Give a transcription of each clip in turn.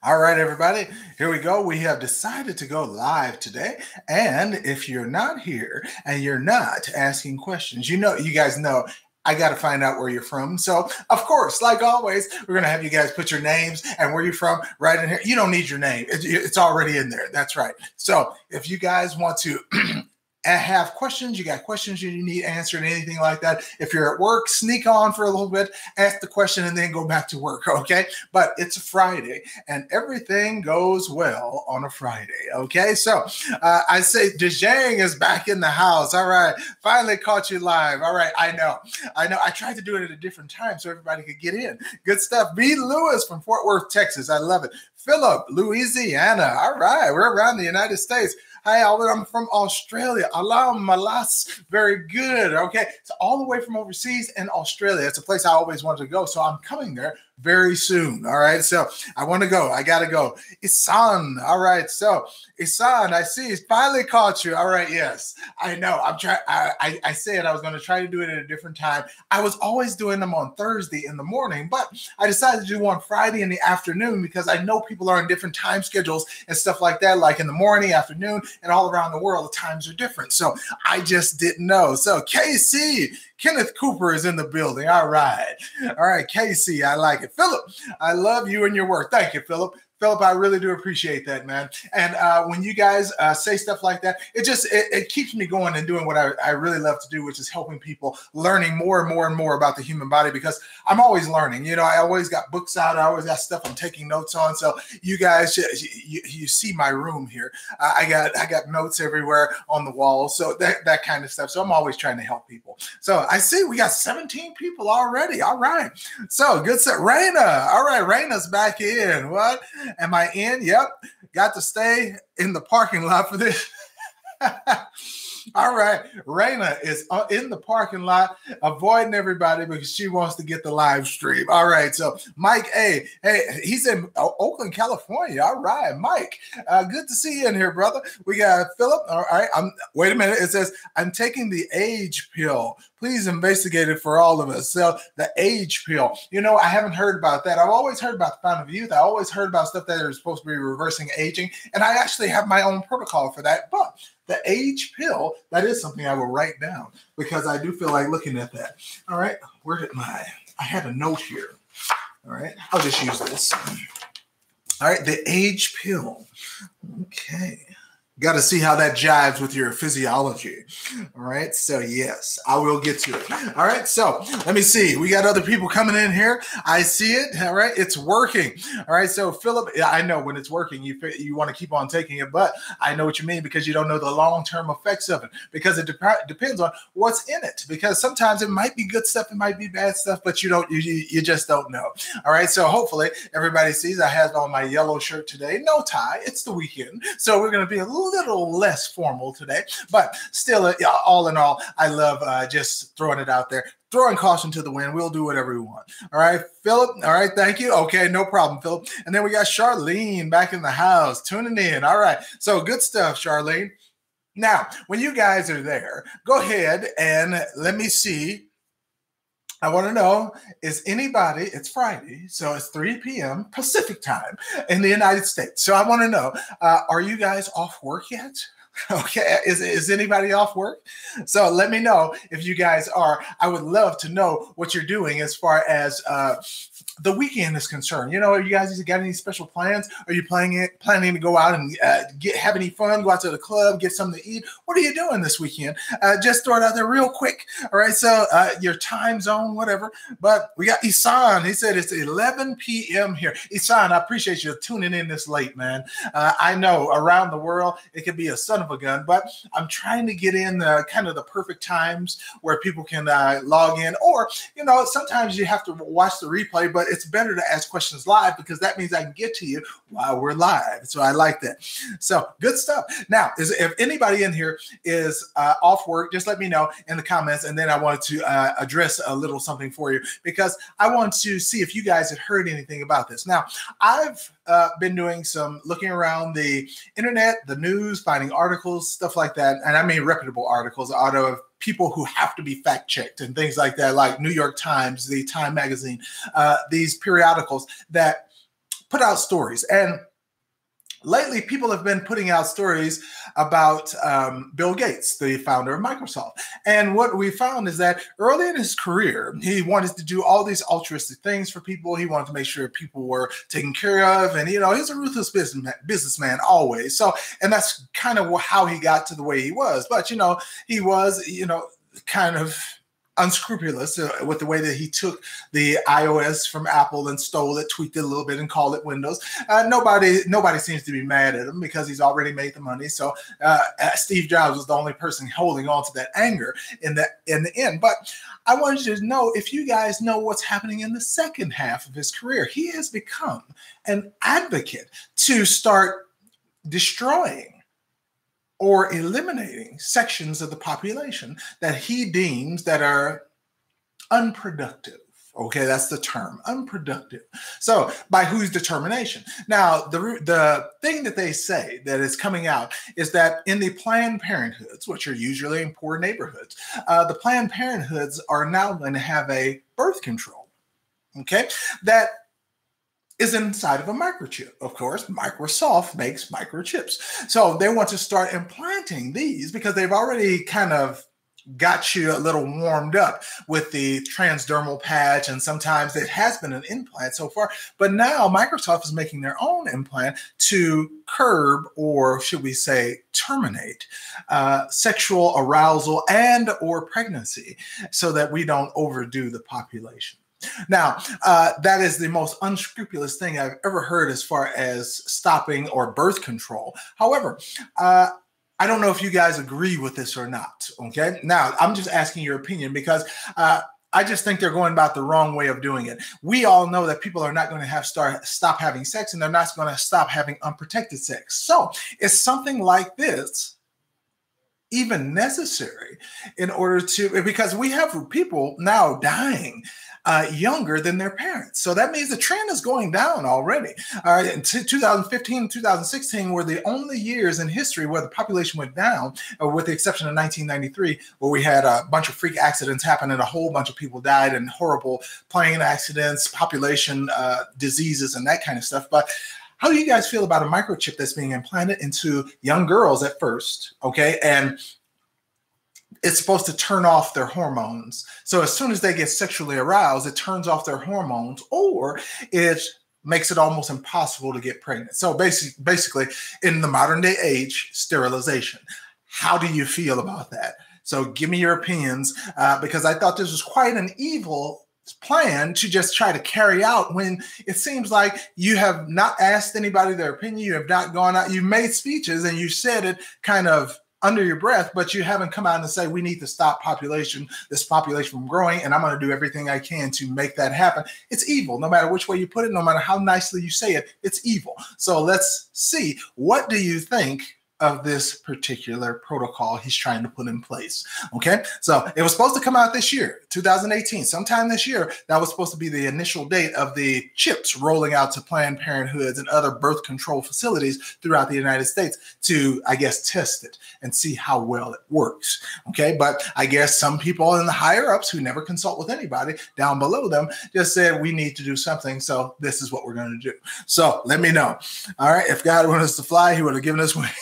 All right, everybody, here we go. We have decided to go live today. And if you're not here and you're not asking questions, you guys know I got to find out where you're from. So, of course, like always, we're going to have you guys put your names and where you're from right in here. You don't need your name. It's already in there. That's right. So if you guys want to have questions, you got questions you need answered, anything like that. If you're at work, sneak on for a little bit, ask the question, and then go back to work, okay? But it's a Friday, and everything goes well on a Friday, okay? So I say DeJang is back in the house. All right, finally caught you live. All right, I know. I tried to do it at a different time so everybody could get in. Good stuff. B. Lewis from Fort Worth, Texas. I love it. Philip, Louisiana. All right, we're around the United States. Hi, Alvin. I'm from Australia. Alam Malas. Very good. Okay. So all the way from overseas in Australia. It's a place I always wanted to go. So I'm coming there very soon. All right. So I want to go. I got to go. Isan. All right. So Isan, I see he's finally caught you. All right. Yes, I know. I'm trying. I said I was going to try to do it at a different time. I was always doing them on Thursday in the morning, but I decided to do one Friday in the afternoon because I know people are on different time schedules and stuff like that, like in the morning, afternoon, and all around the world, the times are different. So I just didn't know. So KC, Kenneth Cooper is in the building. All right. All right, KC, I like it. Philip, I love you and your work. Thank you, Philip. Philip, I really do appreciate that, man. And when you guys say stuff like that, it keeps me going and doing what I really love to do, which is helping people, learning more and more and more about the human body, because I'm always learning. You know, I always got books out. I always got stuff I'm taking notes on. So you guys, you see my room here. I got notes everywhere on the wall. So that kind of stuff. So I'm always trying to help people. So I see we got 17 people already. All right. So good stuff. Raina. All right. Raina's back in. What? Am I in? Yep. Got to stay in the parking lot for this. All right. Raina is in the parking lot avoiding everybody because she wants to get the live stream. All right. So Mike A. Hey, he's in Oakland, California. All right, Mike. Good to see you in here, brother. We got Philip. All right. Wait a minute. It says, I'm taking the age pill. Please investigate it for all of us. So the age pill, I haven't heard about that. I've always heard about the Fountain of Youth. I always heard about stuff that are supposed to be reversing aging. And I actually have my own protocol for that. But the age pill, that is something I will write down because I do feel like looking at that. All right. Where did I had a note here. All right. I'll just use this. All right. The age pill. Okay. Got to see how that jives with your physiology. All right. So, yes, I will get to it. All right. So, let me see. We got other people coming in here. I see it. All right. It's working. All right. So, Philip, I know when it's working, you want to keep on taking it, but I know what you mean because you don't know the long-term effects of it because it depends on what's in it because sometimes it might be good stuff. It might be bad stuff, but you just don't know. All right. So, hopefully, everybody sees I have on my yellow shirt today. No tie. It's the weekend. So, we're going to be a little less formal today, but still, all in all, I love just throwing it out there, throwing caution to the wind. We'll do whatever we want. All right, Philip. All right, thank you. Okay, no problem, Philip. And then we got Charlene back in the house tuning in. All right, so good stuff, Charlene. Now, when you guys are there, go ahead and let me see. I want to know, is anybody, it's Friday, so it's 3 p.m. Pacific time in the United States. So I want to know, are you guys off work yet? Okay, is anybody off work? So let me know if you guys are. I would love to know what you're doing as far as the weekend is concerned. You guys got any special plans? Are you planning to go out and have any fun, go out to the club, get something to eat? What are you doing this weekend? Just throw it out there real quick. All right, so your time zone, whatever. But we got Isan. He said it's 11 p.m. here. Isan, I appreciate you tuning in this late, man. I know around the world it could be a son of a gun, but I'm trying to get in kind of the perfect times where people can log in, or sometimes you have to watch the replay, but it's better to ask questions live because that means I can get to you while we're live. So I like that. So good stuff. Now, if anybody in here is off work, just let me know in the comments, and then I wanted to address a little something for you because I want to see if you guys have heard anything about this. Now, I've been doing some looking around the internet, the news, finding articles, stuff like that. And I mean reputable articles out of people who have to be fact checked and things like that, like New York Times, the Time magazine, these periodicals that put out stories. And lately, people have been putting out stories about Bill Gates, the founder of Microsoft. And what we found is that early in his career, he wanted to do all these altruistic things for people. He wanted to make sure people were taken care of. And, he's a ruthless businessman always. So, and that's kind of how he got to the way he was. But, he was, kind of unscrupulous with the way that he took the iOS from Apple and stole it, tweaked it a little bit, and called it Windows. Nobody seems to be mad at him because he's already made the money. So Steve Jobs was the only person holding on to that anger in the end. But I wanted you to know, if you guys know what's happening in the second half of his career, he has become an advocate to start destroying or eliminating sections of the population that he deems that are unproductive. Okay, that's the term, unproductive. So by whose determination? Now, the thing that they say that is coming out is that in the Planned Parenthoods, which are usually in poor neighborhoods, the Planned Parenthoods are now going to have a birth control, okay, that is inside of a microchip. Of course, Microsoft makes microchips. So they want to start implanting these because they've already kind of got you a little warmed up with the transdermal patch, and sometimes it has been an implant so far. But now Microsoft is making their own implant to curb, or should we say terminate, sexual arousal and or pregnancy so that we don't overdo the population. Now, that is the most unscrupulous thing I've ever heard as far as stopping or birth control. However, I don't know if you guys agree with this or not, okay? Now, I'm just asking your opinion because I just think they're going about the wrong way of doing it. We all know that people are not going to stop having sex, and they're not going to stop having unprotected sex. So is something like this even necessary in order to, because we have people now dying younger than their parents. So that means the trend is going down already. 2015 and 2016 were the only years in history where the population went down, with the exception of 1993, where we had a bunch of freak accidents happen and a whole bunch of people died in horrible plane accidents, population diseases, and that kind of stuff. But how do you guys feel about a microchip that's being implanted into young girls at first, okay? And it's supposed to turn off their hormones. So as soon as they get sexually aroused, it turns off their hormones, or it makes it almost impossible to get pregnant. So basically, in the modern day age, sterilization. How do you feel about that? So give me your opinions, because I thought this was quite an evil plan to just try to carry out when it seems like you have not asked anybody their opinion. You have not gone out. You made speeches and you said it kind of under your breath, but you haven't come out and say, we need to stop this population from growing, and I'm going to do everything I can to make that happen. It's evil. No matter which way you put it, no matter how nicely you say it, it's evil. So let's see. What do you think of this particular protocol he's trying to put in place? Okay, so it was supposed to come out this year, 2018, sometime this year. That was supposed to be the initial date of the chips rolling out to Planned Parenthoods and other birth control facilities throughout the United States to, I guess, test it and see how well it works. Okay, but I guess some people in the higher ups who never consult with anybody down below them just said, we need to do something, so this is what we're going to do. So let me know. All right, if God wanted us to fly, he would have given us wings.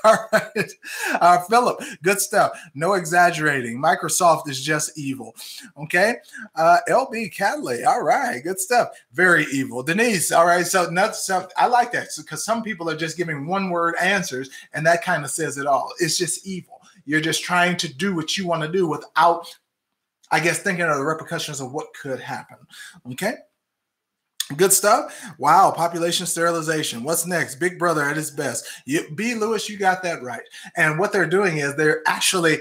All right, Philip, good stuff. No exaggerating. Microsoft is just evil. Okay, LB Cadley. All right, good stuff. Very evil. Denise. All right, so I like that because some people are just giving one-word answers, and that kind of says it all. It's just evil. You're just trying to do what you want to do without, I guess, thinking of the repercussions of what could happen. Okay. Good stuff. Wow. Population sterilization. What's next? Big Brother at his best. B. Lewis, you got that right. And what they're doing is they're actually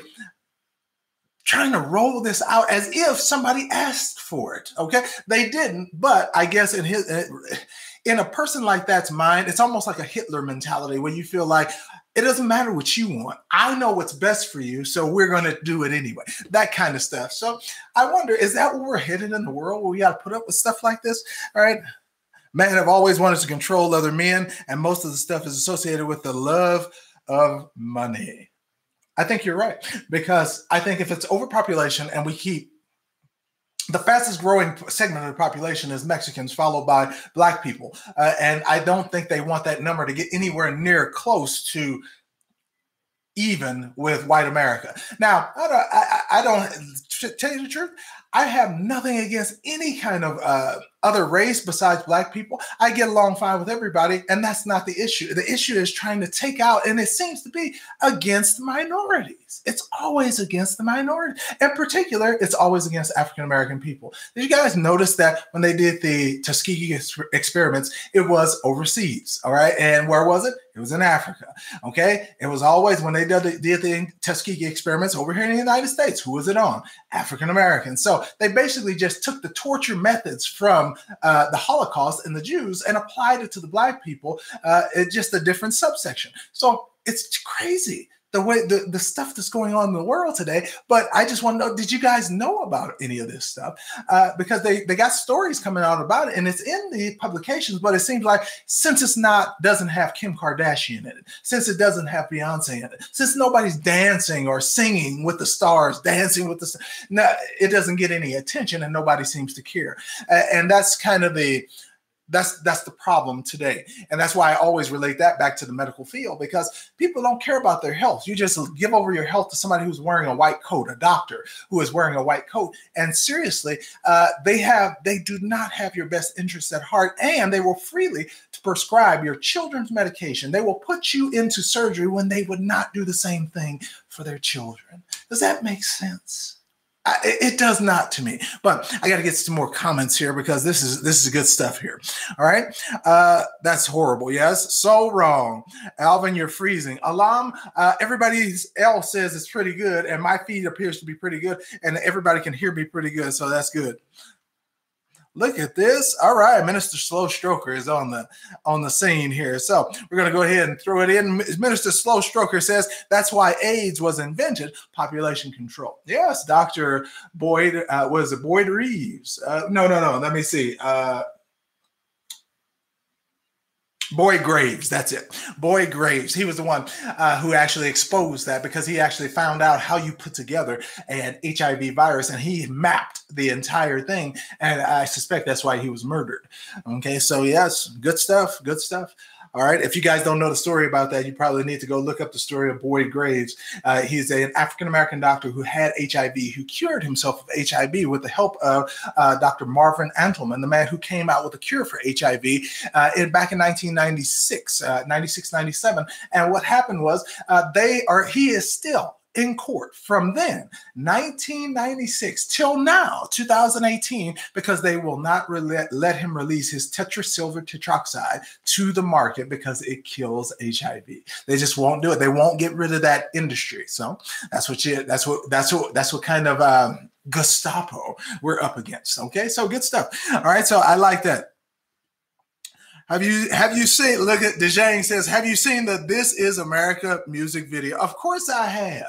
trying to roll this out as if somebody asked for it. Okay. They didn't, but I guess in a person like that's mind, it's almost like a Hitler mentality where you feel like it doesn't matter what you want. I know what's best for you, so we're going to do it anyway. That kind of stuff. So I wonder, is that where we're headed in the world, where we got to put up with stuff like this? All right. Men have always wanted to control other men, and most of the stuff is associated with the love of money. I think you're right, because I think if it's overpopulation and we keep The fastest growing segment of the population is Mexicans, followed by Black people. And I don't think they want that number to get anywhere near close to even with white America. Now, I don't to tell you the truth, I have nothing against any kind of other race besides Black people. I get along fine with everybody, and that's not the issue. The issue is trying to take out, and it seems to be against minorities. It's always against the minority. In particular, it's always against African-American people. Did you guys notice that when they did the Tuskegee experiments, it was overseas, all right? And where was it? It was in Africa, okay? It was always, when they did the Tuskegee experiments over here in the United States, who was it on? African-Americans. So they basically just took the torture methods from the Holocaust and the Jews and applied it to the Black people. It's just a different subsection. So it's crazy the way the stuff that's going on in the world today. But I just want to know, did you guys know about any of this stuff? Because they got stories coming out about it, and it's in the publications, but it seems like since it's doesn't have Kim Kardashian in it, since it doesn't have Beyonce in it, since nobody's dancing or singing with the stars, dancing with the, no, it doesn't get any attention, and nobody seems to care. And that's kind of that's the problem today. And that's why I always relate that back to the medical field, because people don't care about their health. You just give over your health to somebody who's wearing a white coat, a doctor who is wearing a white coat. And seriously, they do not have your best interests at heart, and they will freely prescribe your children's medication. They will put you into surgery when they would not do the same thing for their children. Does that make sense? It does not to me, but I got to get some more comments here, because this is good stuff here. All right. That's horrible. Yes. So wrong. Alvin, you're freezing. Alam, everybody else says it's pretty good, and my feed appears to be pretty good, and everybody can hear me pretty good. So that's good. Look at this. All right, Minister Slow Stroker is on the scene here. So we're going to go ahead and throw it in. Minister Slow Stroker says that's why AIDS was invented, population control. Yes, Dr. Boyd, was it Boyd Reeves? No. Let me see. Boyd Graves, that's it. Boyd Graves, he was the one who actually exposed that, because he actually found out how you put together an HIV virus, and he mapped the entire thing, and I suspect that's why he was murdered. Okay, so yes, good stuff, good stuff. All right, if you guys don't know the story about that, you probably need to go look up the story of Boyd Graves. He's an African-American doctor who had HIV, who cured himself of HIV with the help of Dr. Marvin Antleman, the man who came out with a cure for HIV back in 1996, 96, 97. And what happened was he is still in court from then, 1996 till now, 2018, because they will not let him release his tetrasilver tetroxide to the market because it kills HIV. They just won't do it. They won't get rid of that industry. So that's what kind of Gestapo we're up against. Okay, so good stuff. All right, so I like that. Have you seen, look at DeJane says, have you seen the This Is America music video? Of course I have.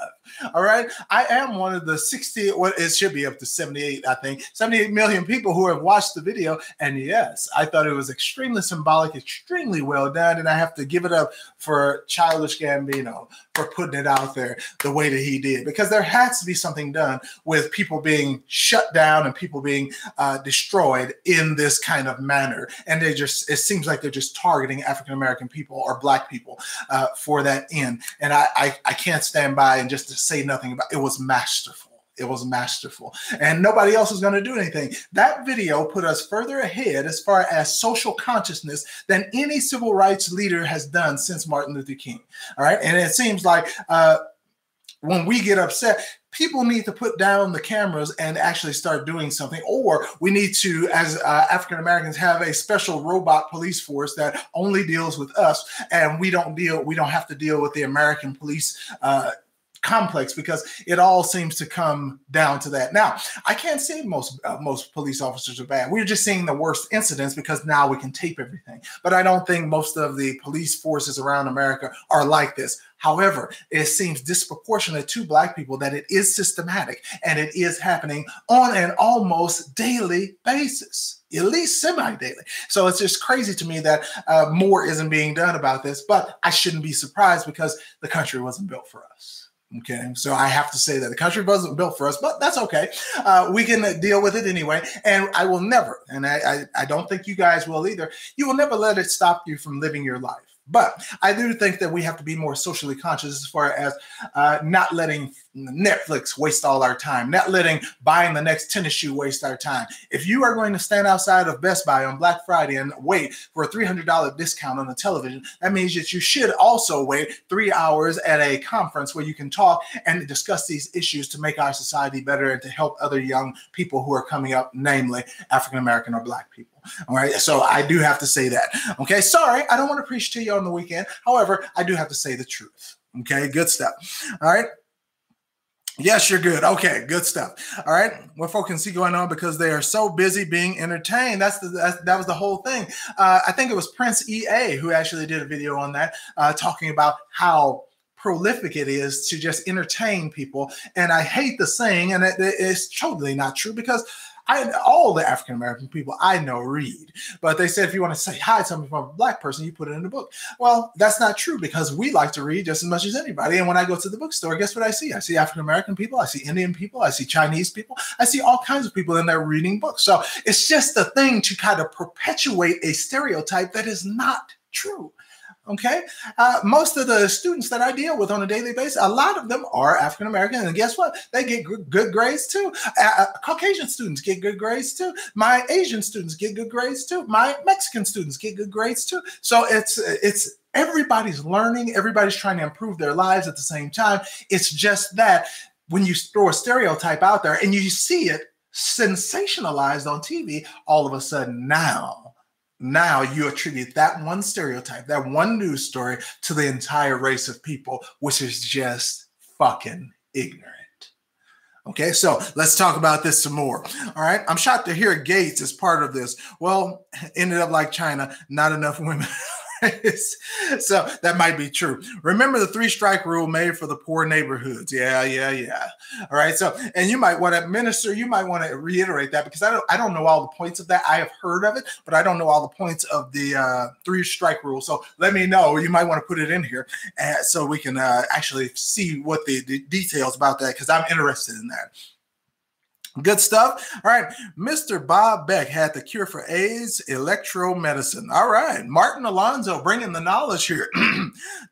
All right. I am one of the 60, well, it should be up to 78, I think, 78 million people who have watched the video. And yes, I thought it was extremely symbolic, extremely well done. And I have to give it up for Childish Gambino for putting it out there the way that he did, because there has to be something done with people being shut down and people being destroyed in this kind of manner. And it seems like they're just targeting African-American people or Black people for that end. And I can't stand by and just to say nothing about it. It was masterful. It was masterful. And nobody else was going to do anything. That video put us further ahead as far as social consciousness than any civil rights leader has done since Martin Luther King. All right. And it seems like when we get upset, people need to put down the cameras and actually start doing something. Or we need to, as African Americans, have a special robot police force that only deals with us, and we don't have to deal with the American police complex, because it all seems to come down to that. Now, I can't say most police officers are bad. We're just seeing the worst incidents because now we can tape everything. But I don't think most of the police forces around America are like this. However, it seems disproportionate to Black people that it is systematic, and it is happening on an almost daily basis, at least semi-daily. So it's just crazy to me that more isn't being done about this, but I shouldn't be surprised because the country wasn't built for us. Okay, so I have to say that the country wasn't built for us, but that's okay. We can deal with it anyway. And I will never, and I don't think you guys will either, you will never let it stop you from living your life. But I do think that we have to be more socially conscious as far as not letting Netflix waste all our time, not letting buying the next tennis shoe waste our time. If you are going to stand outside of Best Buy on Black Friday and wait for a $300 discount on the television, that means that you should also wait 3 hours at a conference where you can talk and discuss these issues to make our society better and to help other young people who are coming up, namely African-American or Black people. All right. So I do have to say that. Okay. Sorry, I don't want to preach to you on the weekend. However, I do have to say the truth. Okay. Good stuff. All right. Yes, you're good. Okay, good stuff. All right, what folks can see going on because they are so busy being entertained. That was the whole thing. I think it was Prince EA who actually did a video on that, talking about how prolific it is to just entertain people. And I hate the saying, and it's totally not true because all the African-American people I know read, but they said if you want to say hi to somebody from a Black person, you put it in the book. Well, that's not true because we like to read just as much as anybody. And when I go to the bookstore, guess what I see? I see African-American people, I see Indian people, I see Chinese people, I see all kinds of people in there reading books. So it's just a thing to kind of perpetuate a stereotype that is not true. Okay, most of the students that I deal with on a daily basis, a lot of them are African American, and guess what? They get good grades too. Caucasian students get good grades too. My Asian students get good grades too. My Mexican students get good grades too. So it's everybody's learning. Everybody's trying to improve their lives at the same time. It's just that when you throw a stereotype out there and you see it sensationalized on TV, all of a sudden now you attribute that one stereotype, that one news story to the entire race of people, which is just fucking ignorant. Okay, so let's talk about this some more. All right, I'm shocked to hear Gates is part of this. Well, ended up like China, not enough women. So that might be true. Remember the 3-strike rule made for the poor neighborhoods. Yeah. All right. So, and you might want to, Minister, you might want to reiterate that because I don't know all the points of that. I have heard of it, but I don't know all the points of the 3-strike rule. So let me know. You might want to put it in here so we can actually see what the details about that, because I'm interested in that. Good stuff. All right. Mr. Bob Beck had the cure for AIDS, electromedicine. All right. Martin Alonso bringing the knowledge here.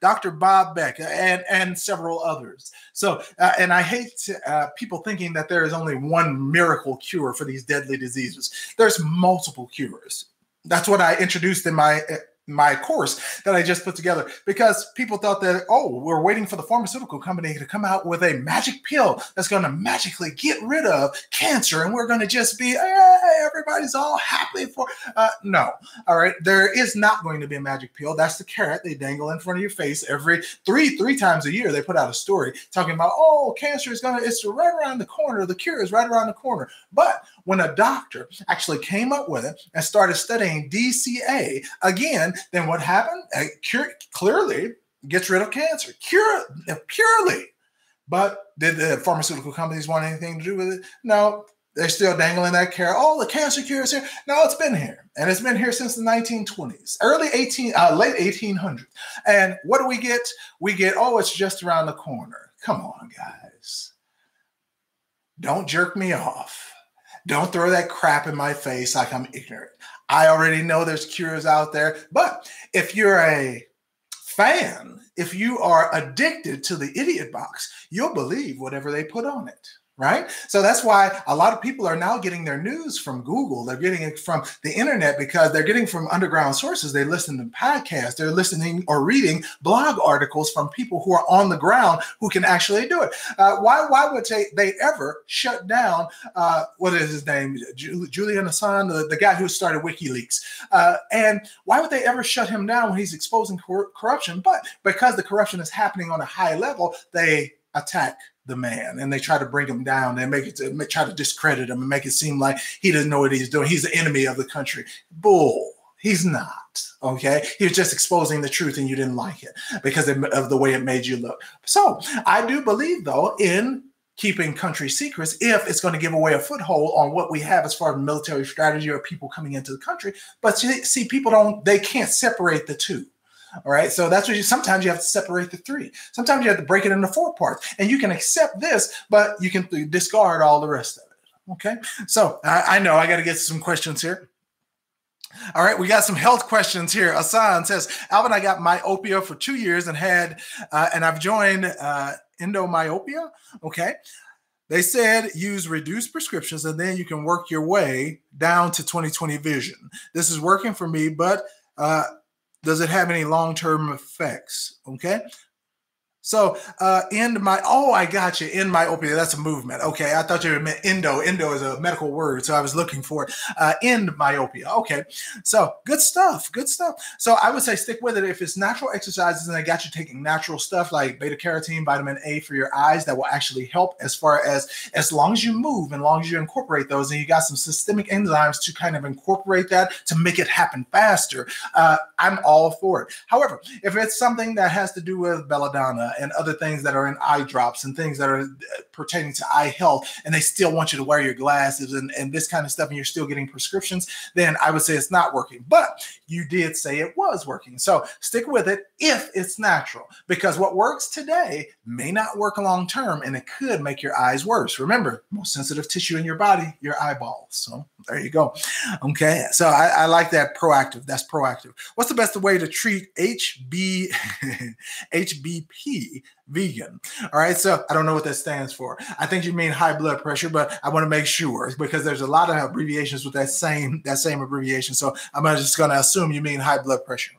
Dr. Bob Beck and several others. So, and I hate people thinking that there is only one miracle cure for these deadly diseases. There's multiple cures. That's what I introduced in my course that I just put together, because people thought that, we're waiting for the pharmaceutical company to come out with a magic pill that's going to magically get rid of cancer and we're going to just be, everybody's all happy for, no. All right. There is not going to be a magic pill. That's the carrot they dangle in front of your face every three times a year. They put out a story talking about, cancer is it's right around the corner. The cure is right around the corner. But when a doctor actually came up with it and started studying DCA again, then what happened? Clearly gets rid of cancer. Purely. But did the pharmaceutical companies want anything to do with it? No, they're still dangling that carrot. The cancer cure is here. No, it's been here. And it's been here since the 1920s, late 1800s. And what do we get? We get, it's just around the corner. Come on, guys. Don't jerk me off. Don't throw that crap in my face like I'm ignorant. I already know there's cures out there. But if you're a fan, if you are addicted to the idiot box, you'll believe whatever they put on it. Right? So that's why a lot of people are now getting their news from Google. They're getting it from the internet because they're getting from underground sources. They listen to podcasts. They're listening or reading blog articles from people who are on the ground who can actually do it. Why would they ever shut down, what is his name? Julian Assange, the guy who started WikiLeaks. And why would they ever shut him down when he's exposing corruption? But because the corruption is happening on a high level, they attack the man and they try to bring him down and try to discredit him and make it seem like he doesn't know what he's doing. He's the enemy of the country. Bull. He's not. Okay. He was just exposing the truth and you didn't like it because of the way it made you look. So I do believe, though, in keeping country secrets if it's going to give away a foothold on what we have as far as military strategy or people coming into the country. But see, people they can't separate the two. All right. So that's what sometimes you have to separate the three. Sometimes you have to break it into 4 parts, and you can accept this, but you can discard all the rest of it. Okay. So I know I got to get some questions here. All right, we got some health questions here. Asan says, Alvin, I got myopia for 2 years and I've joined endomyopia. Okay. They said use reduced prescriptions and then you can work your way down to 20/20 vision. This is working for me, but does it have any long-term effects? Okay. So I got you. In myopia, that's a movement. Okay, I thought you meant endo. Endo is a medical word, so I was looking for it. End myopia. Okay, so good stuff. Good stuff. So I would say stick with it. If it's natural exercises and they got you taking natural stuff like beta carotene, vitamin A for your eyes, that will actually help as long as you move and as long as you incorporate those, and you got some systemic enzymes to kind of incorporate that to make it happen faster. I'm all for it. However, if it's something that has to do with belladonna and other things that are in eye drops and things that are pertaining to eye health, and they still want you to wear your glasses and this kind of stuff, and you're still getting prescriptions, then I would say it's not working. But you did say it was working. So stick with it if it's natural, because what works today may not work long term, and it could make your eyes worse. Remember, most sensitive tissue in your body, your eyeballs. So there you go. Okay. So I like that proactive. That's proactive. What's the best way to treat HBP vegan? All right. So I don't know what that stands for. I think you mean high blood pressure, but I want to make sure because there's a lot of abbreviations with that same abbreviation. So I'm just going to assume you mean high blood pressure.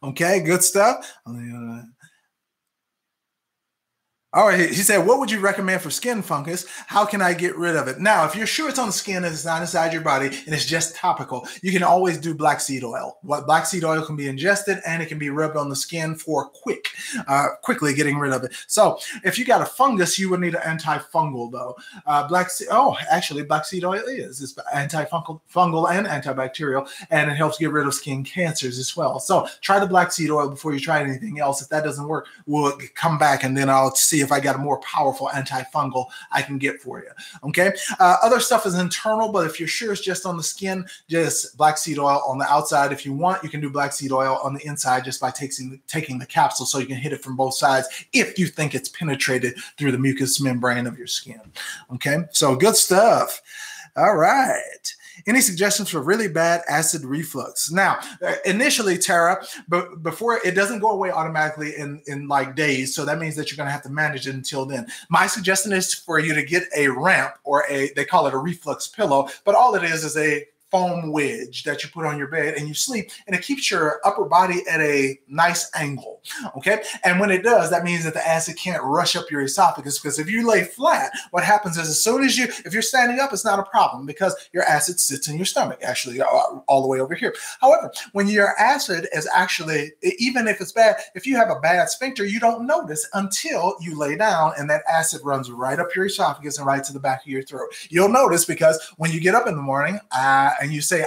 Okay. Good stuff. All right, he said, what would you recommend for skin fungus? How can I get rid of it? Now, if you're sure it's on the skin and it's not inside your body and it's just topical, you can always do black seed oil. Black seed oil can be ingested and it can be rubbed on the skin for quickly getting rid of it. So if you got a fungus, you would need an antifungal though. Black seed oil is antifungal and antibacterial, and it helps get rid of skin cancers as well. So try the black seed oil before you try anything else. If that doesn't work, we'll come back and then I'll see if I got a more powerful antifungal I can get for you. Okay. Other stuff is internal, but if you're sure it's just on the skin, just black seed oil on the outside. If you want, you can do black seed oil on the inside just by taking the capsule, so you can hit it from both sides if you think it's penetrated through the mucous membrane of your skin. Okay. So good stuff. All right. Any suggestions for really bad acid reflux? Now, initially, Tara, but before it doesn't go away automatically in like days. So that means that you're going to have to manage it until then. My suggestion is for you to get a ramp, or they call it a reflux pillow, but all it is a foam wedge that you put on your bed and you sleep, and it keeps your upper body at a nice angle. Okay. And when it does, that means that the acid can't rush up your esophagus, because if you lay flat, what happens is if you're standing up, it's not a problem because your acid sits in your stomach, actually all the way over here. However, when your acid is actually, even if it's bad, if you have a bad sphincter, you don't notice until you lay down and that acid runs right up your esophagus and right to the back of your throat. You'll notice because when you get up in the morning, and you say,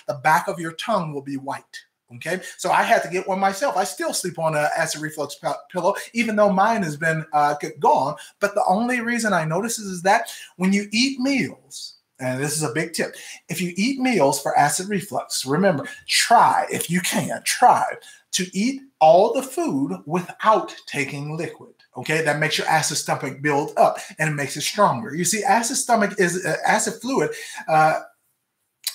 the back of your tongue will be white. Okay. So I had to get one myself. I still sleep on an acid reflux pillow, even though mine has been gone. But the only reason I notice is that when you eat meals, and this is a big tip, if you eat meals for acid reflux, remember, if you can, try to eat all the food without taking liquid. Okay, that makes your acid stomach build up and it makes it stronger. You see, acid fluid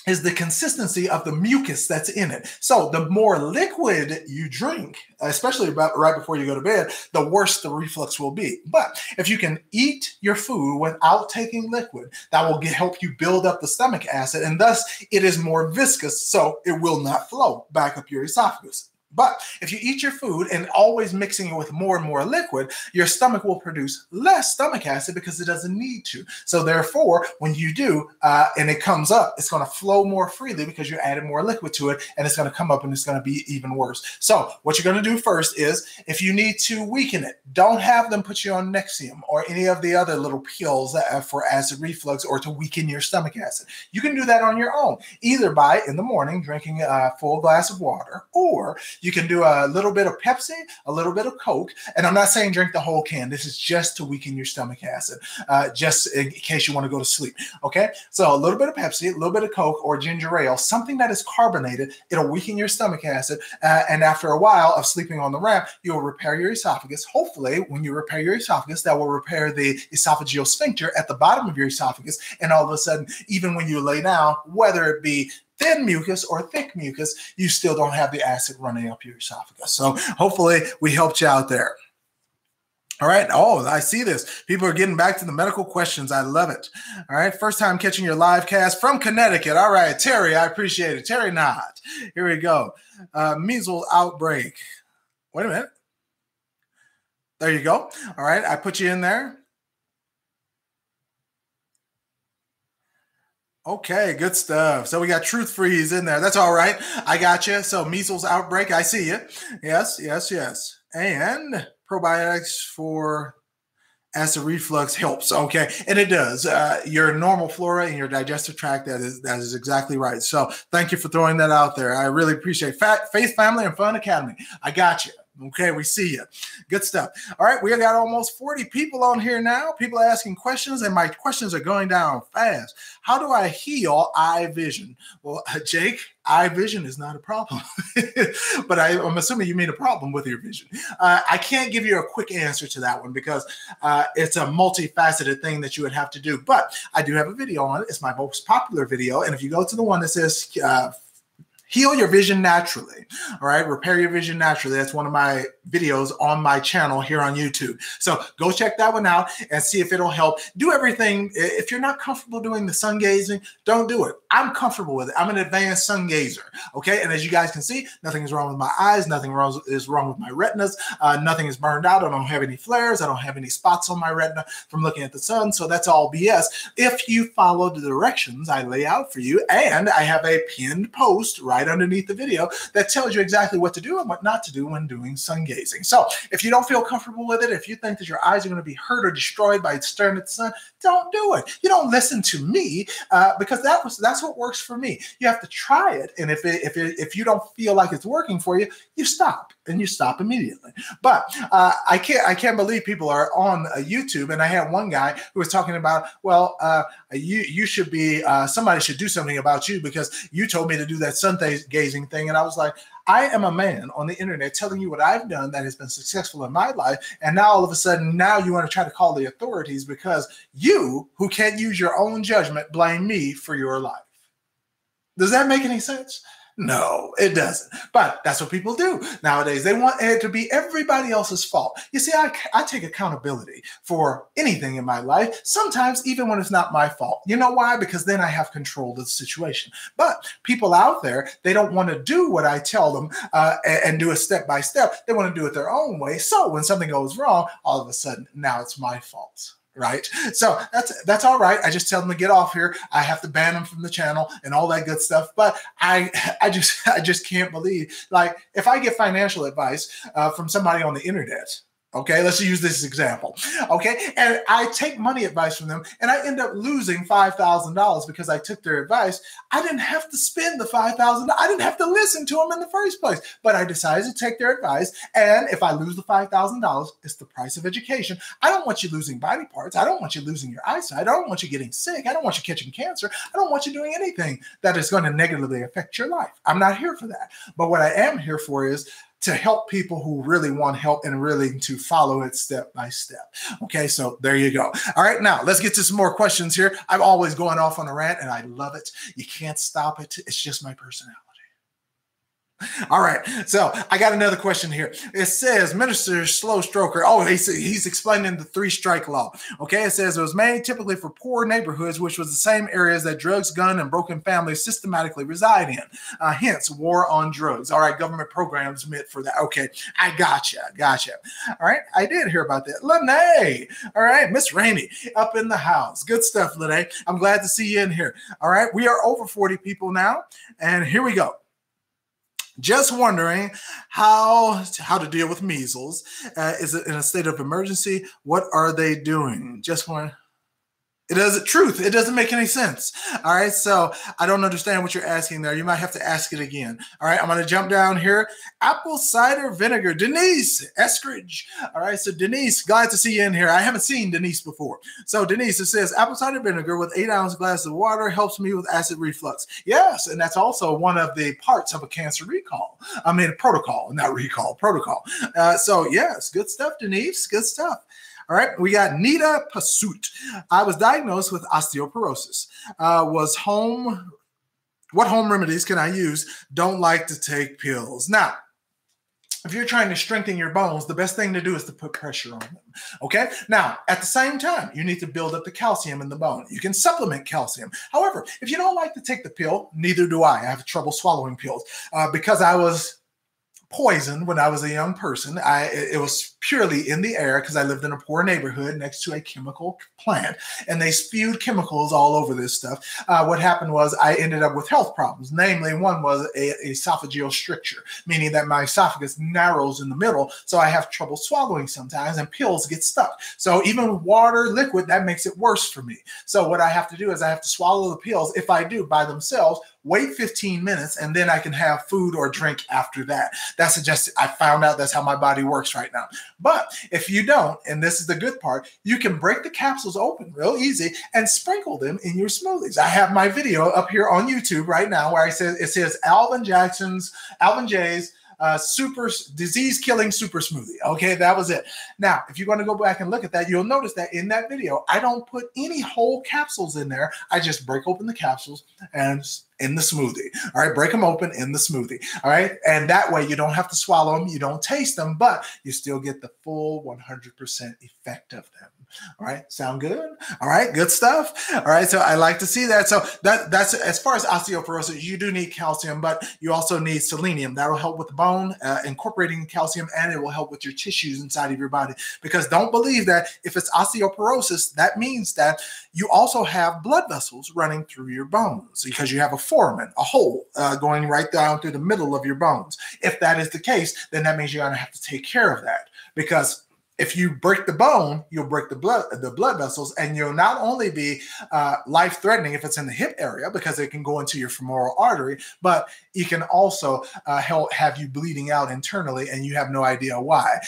is the consistency of the mucus that's in it. So the more liquid you drink, especially right before you go to bed, the worse the reflux will be. But if you can eat your food without taking liquid, that will help you build up the stomach acid, and thus it is more viscous, so it will not flow back up your esophagus. But if you eat your food and always mixing it with more and more liquid, your stomach will produce less stomach acid because it doesn't need to. So therefore, when you do, and it comes up, it's going to flow more freely because you added more liquid to it, and it's going to come up and it's going to be even worse. So what you're going to do first is, if you need to weaken it, don't have them put you on Nexium or any of the other little pills for acid reflux or to weaken your stomach acid. You can do that on your own, either by in the morning drinking a full glass of water, or You can do a little bit of Pepsi, a little bit of Coke, and I'm not saying drink the whole can. This is just to weaken your stomach acid, just in case you want to go to sleep. Okay, so a little bit of Pepsi, a little bit of Coke, or ginger ale, something that is carbonated. It'll weaken your stomach acid, and after a while of sleeping on the ramp, you'll repair your esophagus. Hopefully, when you repair your esophagus, that will repair the esophageal sphincter at the bottom of your esophagus, and all of a sudden, even when you lay down, whether it be thin mucus or thick mucus, you still don't have the acid running up your esophagus. So hopefully we helped you out there. All right. Oh, I see this. People are getting back to the medical questions. I love it. All right. First time catching your live cast from Connecticut. All right. Terry, I appreciate it. Terry Knott. Here we go. Measles outbreak. Wait a minute. There you go. All right. I put you in there. Okay, good stuff. So we got Truth Freeze in there. That's all right. I got you. So measles outbreak. I see you. Yes, yes, yes. And probiotics for acid reflux helps. Okay, and it does. Your normal flora in your digestive tract. That is exactly right. So thank you for throwing that out there. I really appreciate Faith, Family, and Fun Academy. I got you. Okay, we see you. Good stuff. All right, we got almost 40 people on here now. People are asking questions, and my questions are going down fast. How do I heal eye vision? Well, Jake, eye vision is not a problem. But I'm assuming you mean a problem with your vision. I can't give you a quick answer to that one because it's a multifaceted thing that you would have to do. But I do have a video on it. It's my most popular video. And if you go to the one that says heal your vision naturally. All right. Repair your vision naturally. That's one of my videos on my channel here on YouTube. So go check that one out and see if it'll help. Do everything. If you're not comfortable doing the sun gazing, don't do it. I'm comfortable with it. I'm an advanced sun gazer. Okay. And as you guys can see, nothing is wrong with my eyes. Nothing is wrong with my retinas. Nothing is burned out. I don't have any flares. I don't have any spots on my retina from looking at the sun. So that's all BS. If you follow the directions I lay out for you, and I have a pinned post right underneath the video that tells you exactly what to do and what not to do when doing sun gazing. So if you don't feel comfortable with it, if you think that your eyes are going to be hurt or destroyed by staring at the sun, don't do it. You don't listen to me because that's what works for me. You have to try it, and if you don't feel like it's working for you, you stop, and you stop immediately. But I can't believe people are on YouTube, and I had one guy who was talking about, well, you should be somebody should do something about you because you told me to do that sun gazing thing, and I was like, I am a man on the internet telling you what I've done that has been successful in my life, and now all of a sudden, now you want to try to call the authorities because you, who can't use your own judgment, blame me for your life. Does that make any sense? No, it doesn't. But that's what people do nowadays. They want it to be everybody else's fault. You see, I take accountability for anything in my life, sometimes even when it's not my fault. You know why? Because then I have control of the situation. But people out there, they don't want to do what I tell them and do it step by step. They want to do it their own way. So when something goes wrong, all of a sudden, now it's my fault. Right. So that's all right. I just tell them to get off here. I have to ban them from the channel and all that good stuff. But I just can't believe, like, if I get financial advice from somebody on the internet, okay, let's use this example. Okay, and I take money advice from them and I end up losing $5,000 because I took their advice. I didn't have to spend the $5,000. I didn't have to listen to them in the first place, but I decided to take their advice. And if I lose the $5,000, it's the price of education. I don't want you losing body parts. I don't want you losing your eyesight. I don't want you getting sick. I don't want you catching cancer. I don't want you doing anything that is going to negatively affect your life. I'm not here for that. But what I am here for is to help people who really want help and really to follow it step by step. Okay, so there you go. All right, now let's get to some more questions here. I'm always going off on a rant and I love it. You can't stop it. It's just my personality. All right, so I got another question here. It says, Minister Slow Stroker. Oh, he's explaining the 3-strike law. Okay, it says it was made typically for poor neighborhoods, which was the same areas that drugs, gun, and broken families systematically reside in. Hence, war on drugs. All right, government programs meant for that. Okay, I gotcha. All right, I did hear about that. Lene. All right, Miss Rainey up in the house. Good stuff, Lene. I'm glad to see you in here. All right, we are over 40 people now, and here we go. Just wondering how to deal with measles. Is it in a state of emergency? What are they doing? Just wondering. It doesn't, truth, it doesn't make any sense. All right, so I don't understand what you're asking there. You might have to ask it again. All right, I'm going to jump down here. Apple cider vinegar. Denise Eskridge. All right, so Denise, glad to see you in here. I haven't seen Denise before. So Denise, it says apple cider vinegar with 8-ounce glass of water helps me with acid reflux. Yes, and that's also one of the parts of a cancer recall. I mean, protocol, not recall, protocol. So yes, good stuff, Denise, good stuff. All right, we got Nita Pasut. I was diagnosed with osteoporosis. What home remedies can I use? Don't like to take pills. Now, if you're trying to strengthen your bones, the best thing to do is to put pressure on them. Okay? Now, at the same time, you need to build up the calcium in the bone. You can supplement calcium. However, if you don't like to take the pill, neither do I. I have trouble swallowing pills because I was poisoned when I was a young person. It was purely in the air because I lived in a poor neighborhood next to a chemical plant, and they spewed chemicals all over this stuff. What happened was I ended up with health problems. Namely, one was esophageal stricture, meaning that my esophagus narrows in the middle, so I have trouble swallowing sometimes, and pills get stuck. So even water, liquid, that makes it worse for me. So what I have to do is I have to swallow the pills. If I do by themselves, wait 15 minutes, and then I can have food or drink after that. I found out that's how my body works right now. But if you don't, and this is the good part, you can break the capsules open real easy and sprinkle them in your smoothies. I have my video up here on YouTube right now where it says Alvin J's super disease-killing super smoothie. Okay, that was it. Now, if you're going to go back and look at that, you'll notice that in that video, I don't put any whole capsules in there. I just break open the capsules and in the smoothie. All right, break them open in the smoothie. All right, and that way you don't have to swallow them, you don't taste them, but you still get the full 100% effect of them. All right, sound good? All right, good stuff. All right, so I like to see that. So that's as far as osteoporosis, you do need calcium, but you also need selenium. That'll help with the bone, incorporating calcium, and it will help with your tissues inside of your body. Because don't believe that if it's osteoporosis, that means that you also have blood vessels running through your bones because you have a foramen, a hole going right down through the middle of your bones. If that is the case, then that means you're going to have to take care of that, because if you break the bone, you'll break the blood vessels, and you'll not only be life-threatening if it's in the hip area because it can go into your femoral artery, but it can also have you bleeding out internally, and you have no idea why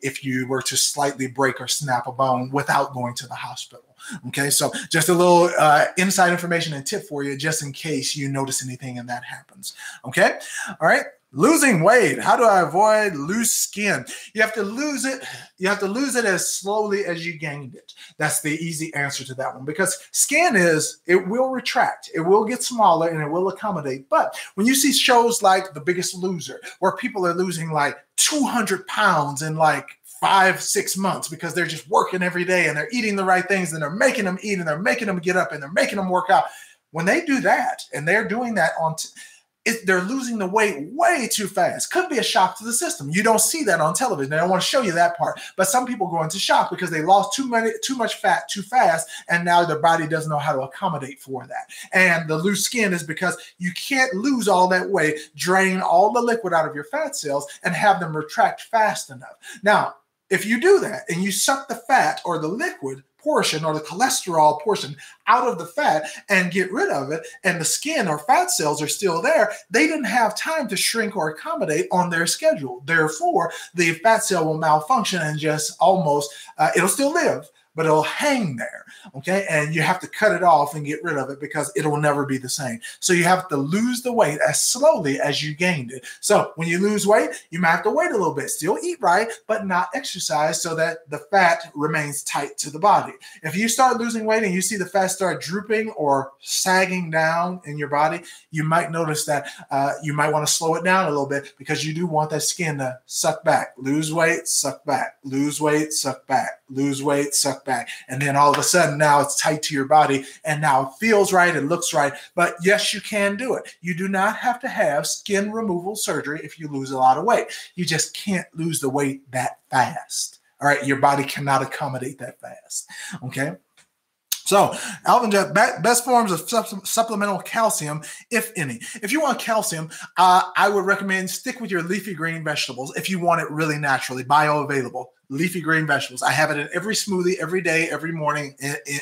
if you were to slightly break or snap a bone without going to the hospital. Okay, so just a little inside information and tip for you, just in case you notice anything and that happens. Okay, all right. Losing weight. How do I avoid loose skin? You have to lose it. You have to lose it as slowly as you gained it. That's the easy answer to that one, because skin it will retract. It will get smaller and it will accommodate. But when you see shows like The Biggest Loser, where people are losing like 200 pounds in like 5-6 months because they're just working every day and they're eating the right things and they're making them eat and they're making them get up and they're making them work out. When they do that and they're doing that they're losing the weight way too fast. Could be a shock to the system. You don't see that on television. I don't want to show you that part. But some people go into shock because they lost too much fat too fast, and now their body doesn't know how to accommodate for that. And the loose skin is because you can't lose all that weight, drain all the liquid out of your fat cells, and have them retract fast enough. Now, if you do that and you suck the fat or the liquid portion or the cholesterol portion out of the fat and get rid of it, and the skin or fat cells are still there, they didn't have time to shrink or accommodate on their schedule. Therefore, the fat cell will malfunction and just almost, it'll still live, but it'll hang there, okay? And you have to cut it off and get rid of it because it will never be the same. So you have to lose the weight as slowly as you gained it. So when you lose weight, you might have to wait a little bit. Still eat right, but not exercise so that the fat remains tight to the body. If you start losing weight and you see the fat start drooping or sagging down in your body, you might notice that you might want to slow it down a little bit, because you do want that skin to suck back. Lose weight, suck back. Lose weight, suck back. Lose weight, suck back. And then all of a sudden now it's tight to your body, and now it feels right, it looks right. But yes, you can do it. You do not have to have skin removal surgery if you lose a lot of weight. You just can't lose the weight that fast. All right, your body cannot accommodate that fast. Okay. So, Alvin, best forms of supplemental calcium, if any. If you want calcium, I would recommend stick with your leafy green vegetables if you want it really naturally, bioavailable. Leafy green vegetables. I have it in every smoothie, every day, every morning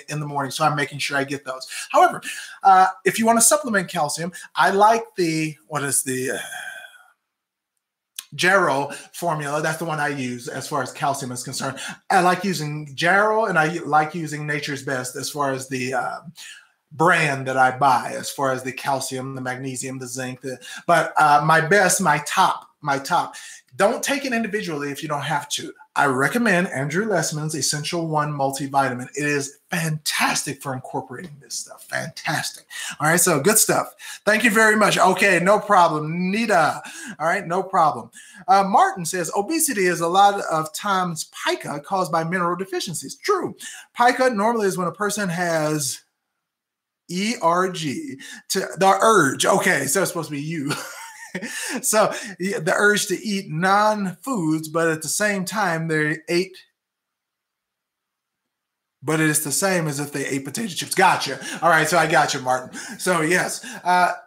in the morning. So I'm making sure I get those. However, if you want to supplement calcium, I like Jarrow formula. That's the one I use as far as calcium is concerned. I like using Jarrow, and I like using Nature's Best as far as the brand that I buy, as far as the calcium, the magnesium, the zinc. But my top. Don't take it individually if you don't have to. I recommend Andrew Lessman's Essential One Multivitamin. It is fantastic for incorporating this stuff. Fantastic. All right, so good stuff. Thank you very much. Okay, no problem. Nita. All right, no problem. Martin says, obesity is a lot of times pica caused by mineral deficiencies. True. Pica normally is when a person has ERG, the urge. Okay, so it's supposed to be you. So the urge to eat non-foods, but at the same time they ate, but it is the same as if they ate potato chips. Gotcha. All right, so I got you, Martin. So yes,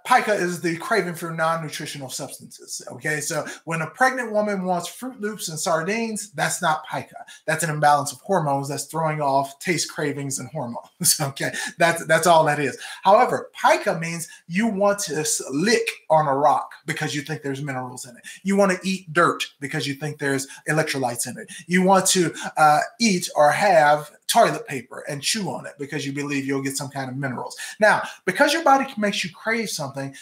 pica is the craving for non-nutritional substances. Okay, so when a pregnant woman wants Fruit Loops and sardines, that's not pica. That's an imbalance of hormones that's throwing off taste cravings and hormones. Okay, that's all that is. However, pica means you want to lick on a rock because you think there's minerals in it. You want to eat dirt because you think there's electrolytes in it. You want to eat or have toilet paper and chew on it because you believe you'll get some kind of minerals. Now, because your body makes you crave something,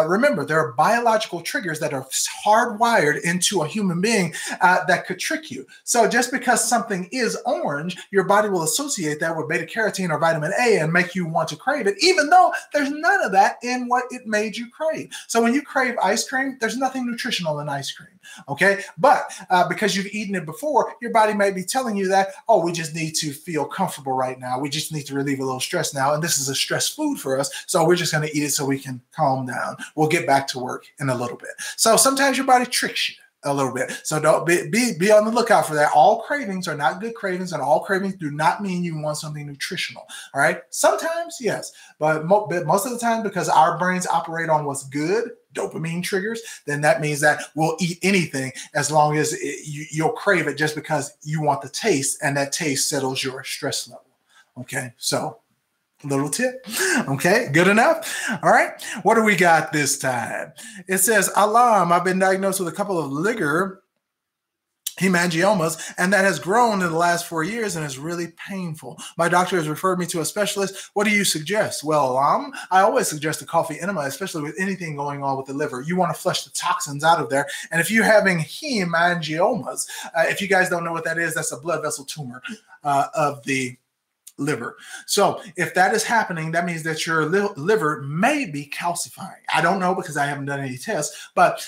remember, there are biological triggers that are hardwired into a human being that could trick you. So just because something is orange, your body will associate that with beta carotene or vitamin A and make you want to crave it, even though there's none of that in what it made you crave. So when you crave ice cream, there's nothing nutritional in ice cream. Okay, but because you've eaten it before, your body may be telling you that, oh, we just need to feel comfortable right now. We just need to relieve a little stress now. And this is a stress food for us. So we're just going to eat it so we can calm down. We'll get back to work in a little bit. So sometimes your body tricks you a little bit. So don't be on the lookout for that. All cravings are not good cravings, and all cravings do not mean you want something nutritional. All right. Sometimes, yes, but most of the time, because our brains operate on what's good, dopamine triggers, then that means that we'll eat anything as long as you'll crave it just because you want the taste, and that taste settles your stress level. Okay, so little tip. Okay, good enough. All right, what do we got this time? It says, Alam, I've been diagnosed with a couple of liver hemangiomas, and that has grown in the last 4 years and is really painful. My doctor has referred me to a specialist. What do you suggest? Well, I always suggest a coffee enema, especially with anything going on with the liver. You want to flush the toxins out of there. And if you're having hemangiomas, if you guys don't know what that is, that's a blood vessel tumor of the liver. So if that is happening, that means that your liver may be calcifying. I don't know because I haven't done any tests, but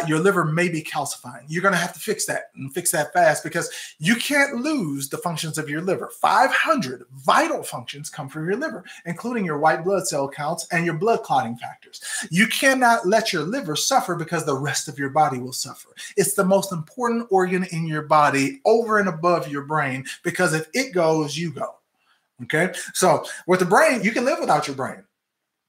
your liver may be calcifying. You're going to have to fix that, and fix that fast, because you can't lose the functions of your liver. 500 vital functions come from your liver, including your white blood cell counts and your blood clotting factors. You cannot let your liver suffer because the rest of your body will suffer. It's the most important organ in your body, over and above your brain, because if it goes, you go. Okay, so with the brain, you can live without your brain.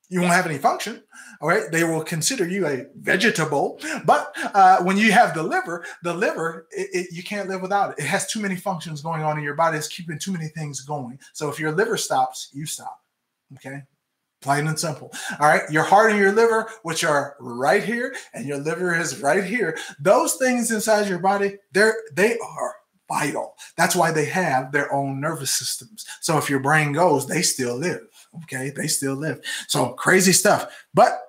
You won't have any function. All right, they will consider you a vegetable. But when you have the liver, you can't live without it. It has too many functions going on in your body. It's keeping too many things going. So if your liver stops, you stop. Okay, plain and simple. All right, your heart and your liver, which are right here, and your liver is right here. Those things inside your body, they are vital. That's why they have their own nervous systems. So if your brain goes, they still live. Okay, they still live. So crazy stuff. But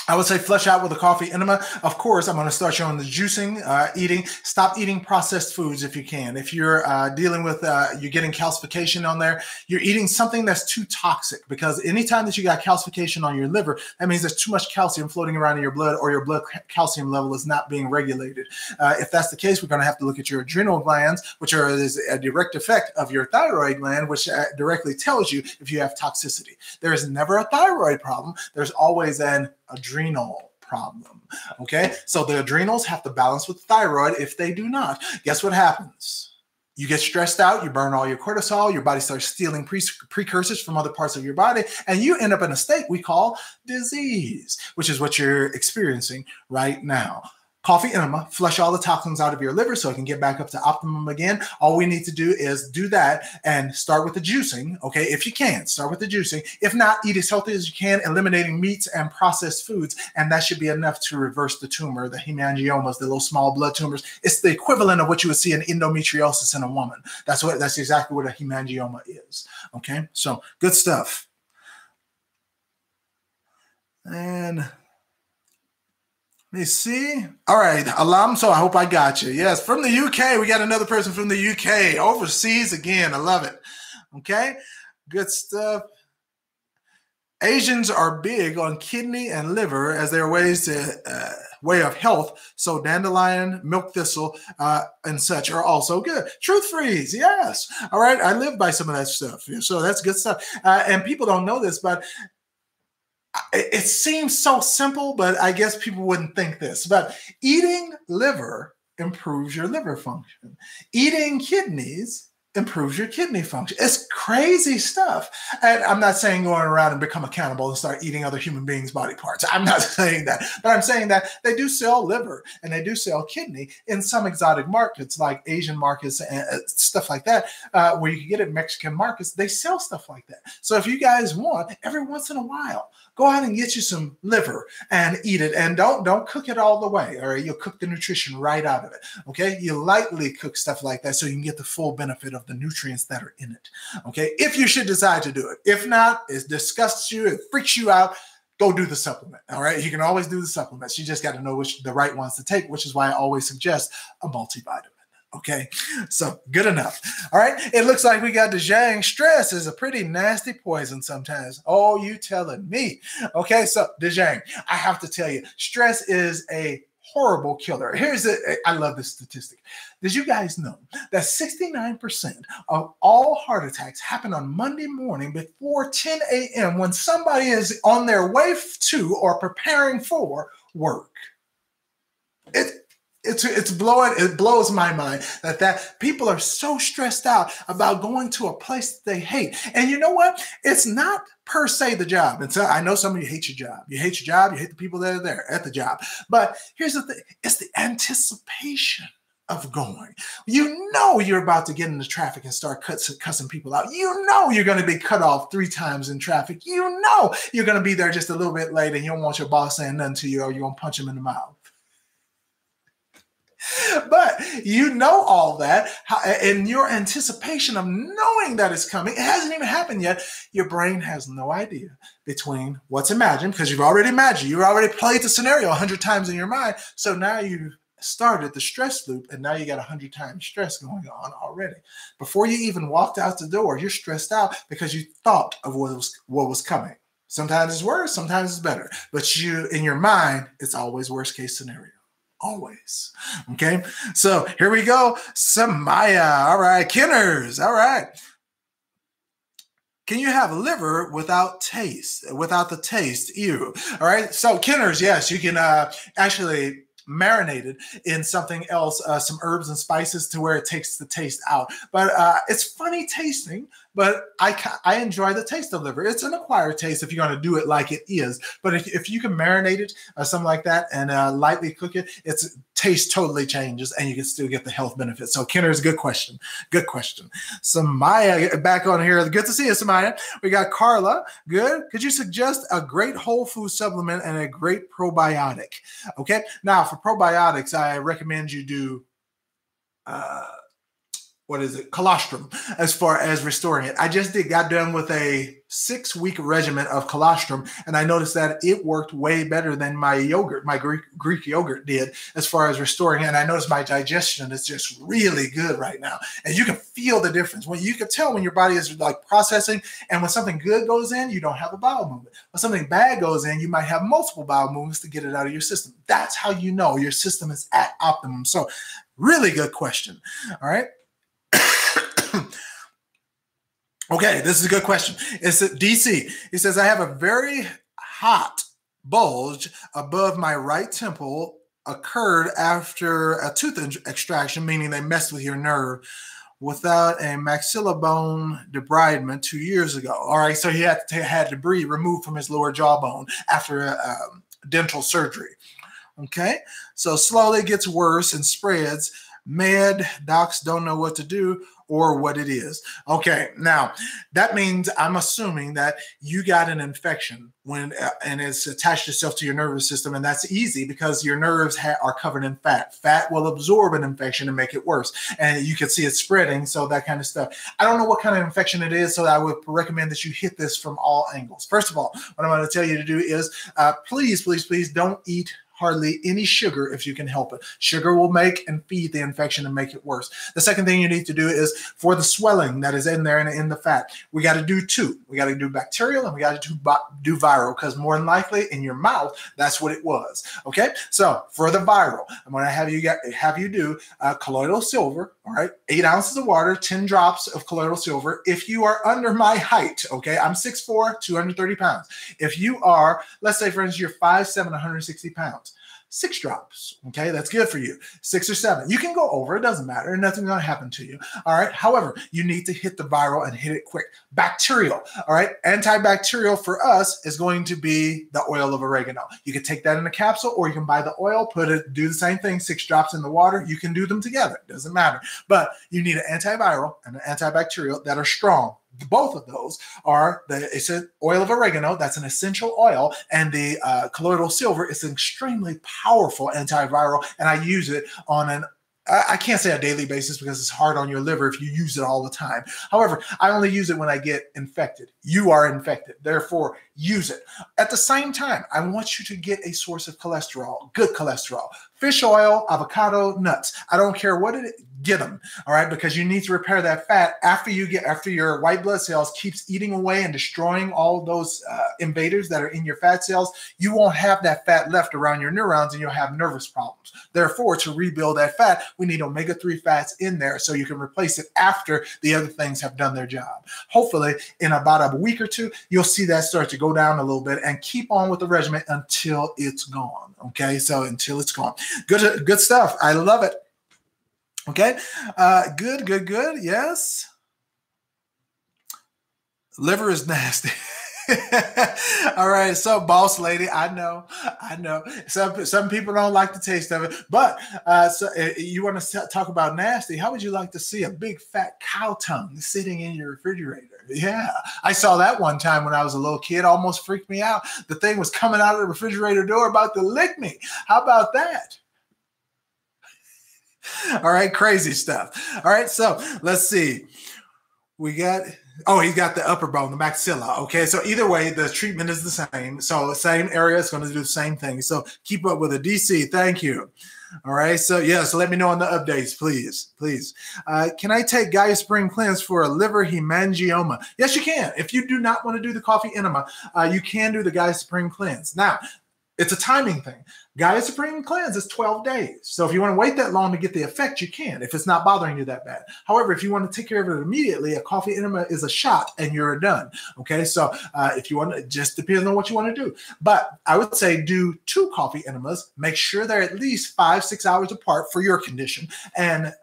I would say flush out with a coffee enema. Of course, I'm going to start you on the juicing, eating. Stop eating processed foods if you can. If you're dealing with, you're getting calcification on there, you're eating something that's too toxic, because anytime that you got calcification on your liver, that means there's too much calcium floating around in your blood, or your blood calcium level is not being regulated. If that's the case, we're going to have to look at your adrenal glands, which is a direct effect of your thyroid gland, which directly tells you if you have toxicity. There is never a thyroid problem. There's always an adrenal problem. Okay, so the adrenals have to balance with thyroid. If they do not, guess what happens? You get stressed out, you burn all your cortisol, your body starts stealing precursors from other parts of your body, and you end up in a state we call disease, which is what you're experiencing right now. Coffee enema, flush all the toxins out of your liver so it can get back up to optimum again. All we need to do is do that and start with the juicing, okay? If you can, start with the juicing. If not, eat as healthy as you can, eliminating meats and processed foods, and that should be enough to reverse the tumor, the hemangiomas, the little small blood tumors. It's the equivalent of what you would see in endometriosis in a woman. That's exactly what a hemangioma is, okay? So good stuff. And let me see. All right, Alonso, I hope I got you. Yes, from the UK. We got another person from the UK. Overseas again. I love it. Okay, good stuff. Asians are big on kidney and liver as their way of health. So dandelion, milk thistle, and such are also good. Truth freeze, yes. All right, I live by some of that stuff. So that's good stuff. And people don't know this, but it seems so simple, but I guess people wouldn't think this. But eating liver improves your liver function. Eating kidneys improves your kidney function. It's crazy stuff. And I'm not saying going around and become a cannibal and start eating other human beings' body parts. I'm not saying that. But I'm saying that they do sell liver and they do sell kidney in some exotic markets like Asian markets and stuff like that, where you can get it in Mexican markets. They sell stuff like that. So if you guys want, every once in a while, go out and get you some liver and eat it. And don't cook it all the way, or you'll cook the nutrition right out of it. Okay? You lightly cook stuff like that so you can get the full benefit of the nutrients that are in it. Okay? If you should decide to do it. If not, it disgusts you, it freaks you out, go do the supplement. All right? You can always do the supplements. You just got to know the right ones to take, which is why I always suggest a multivitamin. Okay, so good enough. All right, it looks like we got Dejang. Stress is a pretty nasty poison sometimes. Oh, you telling me? Okay, so Dejang, I have to tell you, stress is a horrible killer. I love this statistic. Did you guys know that 69% of all heart attacks happen on Monday morning before 10 a.m. when somebody is on their way to or preparing for work? It blows my mind that people are so stressed out about going to a place that they hate. And you know what? It's not per se the job. And so I know some of you hate your job. You hate your job. You hate the people that are there at the job. But here's the thing. It's the anticipation of going. You know you're about to get into traffic and start cussing people out. You know you're going to be cut off 3 times in traffic. You know you're going to be there just a little bit late and you don't want your boss saying nothing to you or you're going to punch him in the mouth. But you know all that, and your anticipation of knowing that it's coming, it hasn't even happened yet. Your brain has no idea between what's imagined, because you've already imagined, you've already played the scenario 100 times in your mind. So now you've started the stress loop, and now you got 100 times stress going on already. Before you even walked out the door, you're stressed out because you thought of what was coming. Sometimes it's worse, sometimes it's better. But in your mind, it's always worst case scenario. Always. Okay. So here we go. Samaya. All right. Kinners. All right. Can you have liver without taste? Without the taste? Ew. All right. So Kinners, yes, you can actually marinate it in something else, some herbs and spices to where it takes the taste out. But it's funny tasting, but I enjoy the taste of liver. It's an acquired taste if you're going to do it like it is. But if you can marinate it or something like that and lightly cook it, its taste totally changes and you can still get the health benefits. So Kenner's good question. Good question. Samaya back on here. Good to see you, Samaya. We got Carla. Good. Could you suggest a great whole food supplement and a great probiotic? Okay. Now for probiotics, I recommend you do Colostrum, as far as restoring it. I just got done with a 6-week regimen of colostrum, and I noticed that it worked way better than my yogurt, my Greek yogurt did, as far as restoring it. And I noticed my digestion is just really good right now. And you can feel the difference. When you can tell when your body is like processing, and when something good goes in, you don't have a bowel movement. When something bad goes in, you might have multiple bowel movements to get it out of your system. That's how you know your system is at optimum. So really good question. All right. Okay, this is a good question. It's DC. He says, I have a very hot bulge above my right temple occurred after a tooth extraction, meaning they messed with your nerve. without a maxilla bone debridement 2 years ago. All right, so he had debris removed from his lower jawbone after dental surgery. Okay, so slowly gets worse and spreads. Med docs don't know what to do or what it is. Okay, now that means I'm assuming that you got an infection when and it's attached itself to your nervous system, and that's easy because your nerves are covered in fat. Fat will absorb an infection and make it worse, and you can see it spreading, so that kind of stuff. I don't know what kind of infection it is, so I would recommend that you hit this from all angles. First of all, what I'm going to tell you to do is please don't eat hardly any sugar if you can help it. Sugar will make and feed the infection and make it worse. The second thing you need to do is for the swelling that is in there and in the fat, we got to do two. We got to do bacterial and we got to do viral, because more than likely in your mouth, that's what it was. Okay, so for the viral, I'm going to have you do colloidal silver. All right, 8 ounces of water, 10 drops of colloidal silver. If you are under my height, okay, I'm 6'4", 230 pounds. If you are, let's say for instance, you're 5'7", 160 pounds, 6 drops. Okay, that's good for you. 6 or 7. You can go over, it doesn't matter. Nothing's going to happen to you. All right. However, you need to hit the viral and hit it quick. Bacterial. All right. Antibacterial for us is going to be the oil of oregano. You can take that in a capsule, or you can buy the oil, do the same thing, 6 drops in the water. You can do them together. It doesn't matter. But you need an antiviral and an antibacterial that are strong. Both of those are it's an oil of oregano. That's an essential oil. And the colloidal silver is an extremely powerful antiviral. And I use it on I can't say a daily basis because it's hard on your liver if you use it all the time. However, I only use it when I get infected. You are infected. Therefore, use it. At the same time, I want you to get a source of cholesterol, good cholesterol. Fish oil, avocado, nuts. I don't care what it is. Get them, all right, because you need to repair that fat after your white blood cells keeps eating away and destroying all those invaders that are in your fat cells. You won't have that fat left around your neurons, and you'll have nervous problems. Therefore, to rebuild that fat, we need omega-3 fats in there so you can replace it after the other things have done their job. Hopefully, in about a week or two, you'll see that start to go down a little bit, and keep on with the regimen until it's gone. Okay, so until it's gone. Good stuff. I love it. Okay, good. Yes. Liver is nasty. All right, so boss lady, I know. Some people don't like the taste of it, but so you want to talk about nasty? How would you like to see a big fat cow tongue sitting in your refrigerator? Yeah, I saw that one time when I was a little kid. Almost freaked me out. The thing was coming out of the refrigerator door about to lick me. How about that? All right, crazy stuff. All right, so let's see. He got the upper bone, the maxilla. Okay, so either way, the treatment is the same. So the same area is going to do the same thing. So keep up with it. DC, thank you. All right, so so let me know on the updates, please. Can I take Gaia Spring Cleanse for a liver hemangioma? Yes, you can. If you do not want to do the coffee enema, you can do the Gaia Spring Cleanse. Now, it's a timing thing. Gaia Supreme Cleanse is 12 days. So if you want to wait that long to get the effect, you can, if it's not bothering you that bad. However, if you want to take care of it immediately, a coffee enema is a shot and you're done. Okay, so if you want to, just depends on what you want to do. But I would say do 2 coffee enemas. Make sure they're at least 5-6 hours apart for your condition. And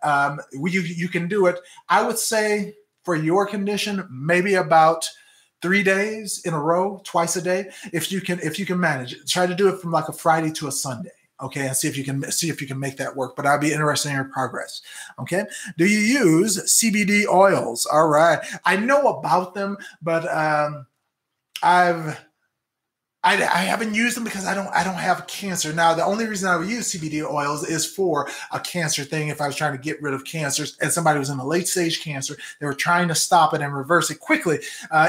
you can do it, I would say, for your condition, maybe about 3 days in a row, twice a day, if you can manage it. Try to do it from like a Friday to a Sunday, okay, and see if you can make that work. But I'll be interested in your progress. Okay, do you use CBD oils? All right, I know about them, but I haven't used them because I don't have cancer. Now, the only reason I would use CBD oils is for a cancer thing. If I was trying to get rid of cancers and somebody was in a late stage cancer, they were trying to stop it and reverse it quickly,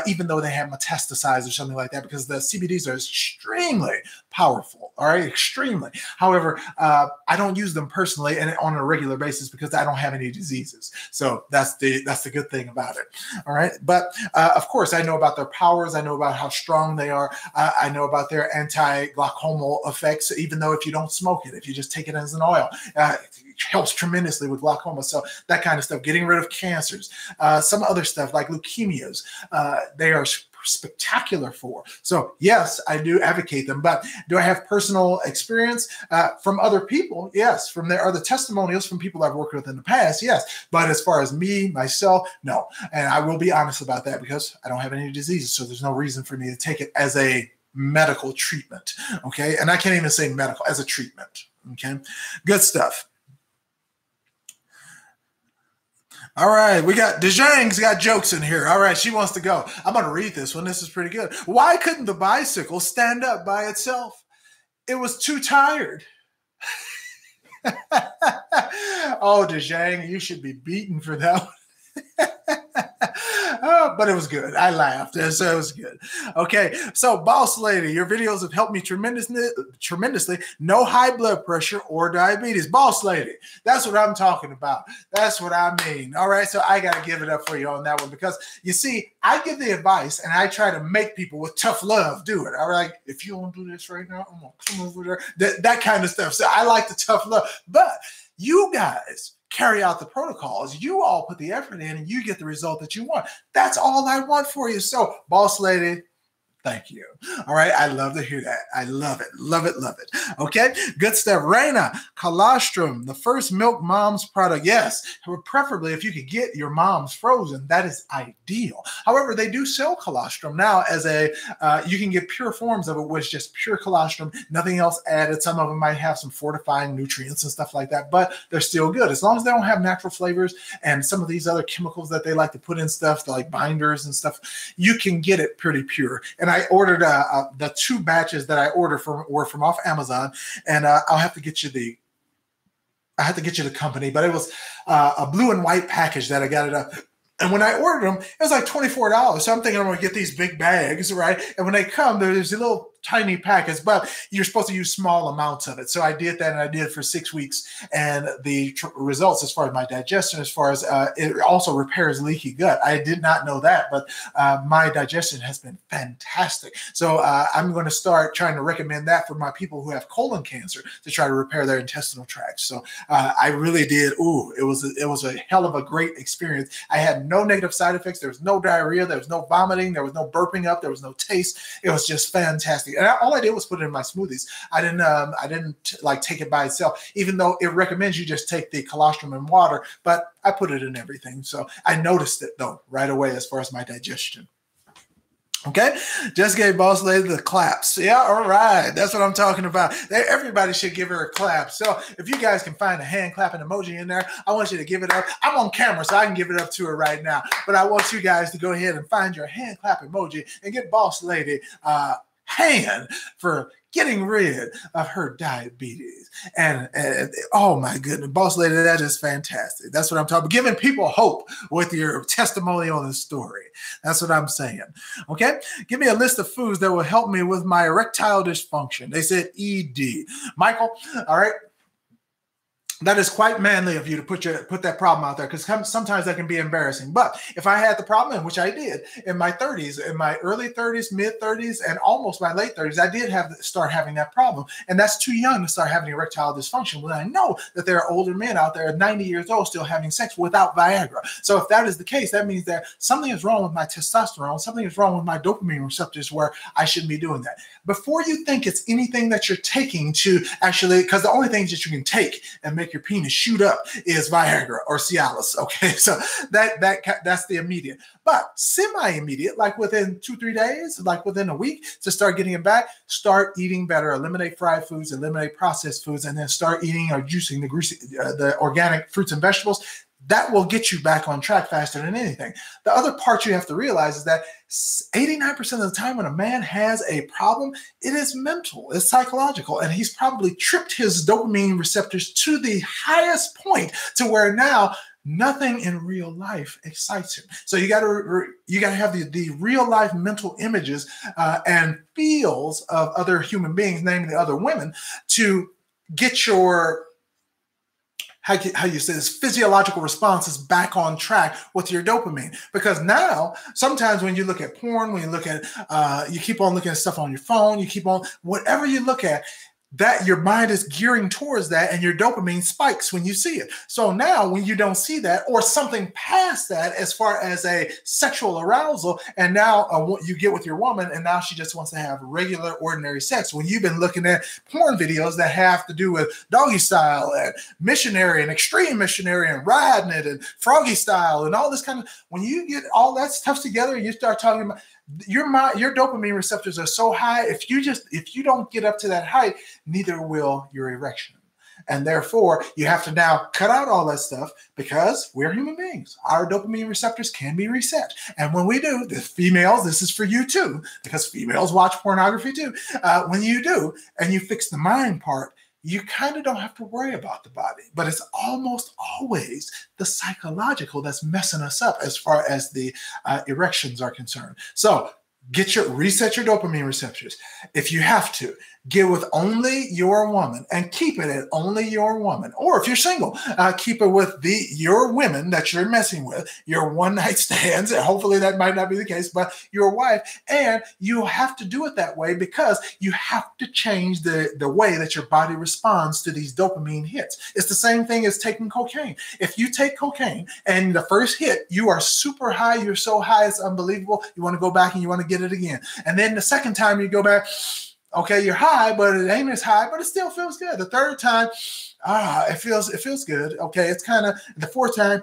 even though they had metastasized or something like that, because the CBDs are extremely powerful. All right, extremely. However, I don't use them personally and on a regular basis because I don't have any diseases. So that's the good thing about it. All right, but of course, I know about their powers. I know about how strong they are. I know about their anti-glaucomal effects, even though if you don't smoke it, if you just take it as an oil, it helps tremendously with glaucoma. So that kind of stuff, getting rid of cancers, some other stuff like leukemias, they are spectacular for. So yes, I do advocate them, but do I have personal experience from other people? Yes. From there are the testimonials from people I've worked with in the past. Yes. But as far as me, myself, no. And I will be honest about that because I don't have any diseases. So there's no reason for me to take it as a medical treatment. Okay. And I can't even say medical, as a treatment. Okay. Good stuff. All right, we got DeJang's got jokes in here. All right, she wants to go. I'm going to read this one. This is pretty good. Why couldn't the bicycle stand up by itself? It was too tired. Oh, DeJang, you should be beaten for that one. Oh, but it was good. I laughed. So it was good. Okay. So, Boss Lady, your videos have helped me tremendously. No high blood pressure or diabetes. Boss Lady, that's what I'm talking about. That's what I mean. All right. So I got to give it up for you on that one because you see, I give the advice and I try to make people with tough love do it. All right. If you don't do this right now, I'm going to come over there. That kind of stuff. So I like the tough love. But you guys carry out the protocols. You all put the effort in and you get the result that you want. That's all I want for you. So, Boss Lady, thank you. All right. I love to hear that. I love it. Love it. Love it. Okay. Good stuff. Raina, Colostrum, the first milk mom's product. Yes. Preferably if you could get your mom's frozen, that is ideal. However, they do sell colostrum now as a, you can get pure forms of it, which just pure colostrum, nothing else added. Some of them might have some fortifying nutrients and stuff like that, but they're still good. As long as they don't have natural flavors and some of these other chemicals that they like to put in stuff like binders and stuff, you can get it pretty pure. And I ordered the 2 batches that I ordered were from off Amazon, and I'll have to get you the company, but it was a blue and white package that I got it up. And when I ordered them, it was like $24. So I'm thinking I'm going to get these big bags, right? And when they come, there's a little tiny packets, but you're supposed to use small amounts of it. So I did that, and I did it for 6 weeks. And the results as far as my digestion, as far as it also repairs leaky gut. I did not know that, but my digestion has been fantastic. So I'm going to start trying to recommend that for my people who have colon cancer to try to repair their intestinal tract. So I really did. Ooh, it was a hell of a great experience. I had no negative side effects. There was no diarrhea. There was no vomiting. There was no burping up. There was no taste. It was just fantastic. And all I did was put it in my smoothies. I didn't like take it by itself, even though it recommends you just take the colostrum and water, but I put it in everything. So I noticed it though right away as far as my digestion. Okay, just gave Boss Lady the claps. Yeah, all right. That's what I'm talking about. Everybody should give her a clap. So if you guys can find a hand clapping emoji in there, I want you to give it up. I'm on camera, so I can give it up to her right now. But I want you guys to go ahead and find your hand clap emoji and get Boss Lady hand for getting rid of her diabetes. And oh my goodness, Boss Lady, that is fantastic. That's what I'm talking about. Giving people hope with your testimonial and story. That's what I'm saying. Okay. Give me a list of foods that will help me with my erectile dysfunction. They said ED. Michael, all right. That is quite manly of you to put that problem out there, because sometimes that can be embarrassing. But if I had the problem, which I did in my 30s, in my early 30s, mid 30s, and almost my late 30s, I did start having that problem. And that's too young to start having erectile dysfunction when I know that there are older men out there 90 years old still having sex without Viagra. So if that is the case, that means that something is wrong with my testosterone, something is wrong with my dopamine receptors where I shouldn't be doing that. Before you think it's anything that you're taking to actually, because the only things that you can take and make your penis shoot up is Viagra or Cialis. Okay, so that's the immediate. But semi-immediate, like within 2-3 days, like within a week, to start getting it back, start eating better, eliminate fried foods, eliminate processed foods, and then start eating or juicing the organic fruits and vegetables. That will get you back on track faster than anything. The other part you have to realize is that 89% of the time when a man has a problem, it is mental, it's psychological, and he's probably tripped his dopamine receptors to the highest point to where now nothing in real life excites him. So you got to have the real life mental images and feels of other human beings, namely other women, to get your how you say this, physiological responses back on track with your dopamine. Because now, sometimes when you look at porn, when you look at, you keep on looking at stuff on your phone, you keep on, whatever you look at, that your mind is gearing towards that, and your dopamine spikes when you see it. So now when you don't see that, or something past that as far as a sexual arousal, and now you get with your woman and now she just wants to have regular ordinary sex, when you've been looking at porn videos that have to do with doggy style and missionary and extreme missionary and riding it and froggy style and all this kind of, when you get all that stuff together and you start talking about your dopamine receptors are so high, if you don't get up to that height, neither will your erection. And therefore, you have to now cut out all that stuff, because we're human beings. Our dopamine receptors can be reset. And when we do, the females, this is for you too, because females watch pornography too. When you do, and you fix the mind part, you kind of don't have to worry about the body, but it's almost always the psychological that's messing us up as far as the erections are concerned. So reset your dopamine receptors. If you have to, get with only your woman and keep it at only your woman. Or if you're single, keep it with your women that you're messing with, your one night stands. And hopefully that might not be the case, but your wife. And you have to do it that way because you have to change the way that your body responds to these dopamine hits. It's the same thing as taking cocaine. If you take cocaine and the first hit, you are super high, you're so high, it's unbelievable. You want to go back and you want to get it again. And then the second time you go back, okay, you're high, but it ain't as high, but it still feels good. The third time, it feels good. Okay, it's kind of the fourth time.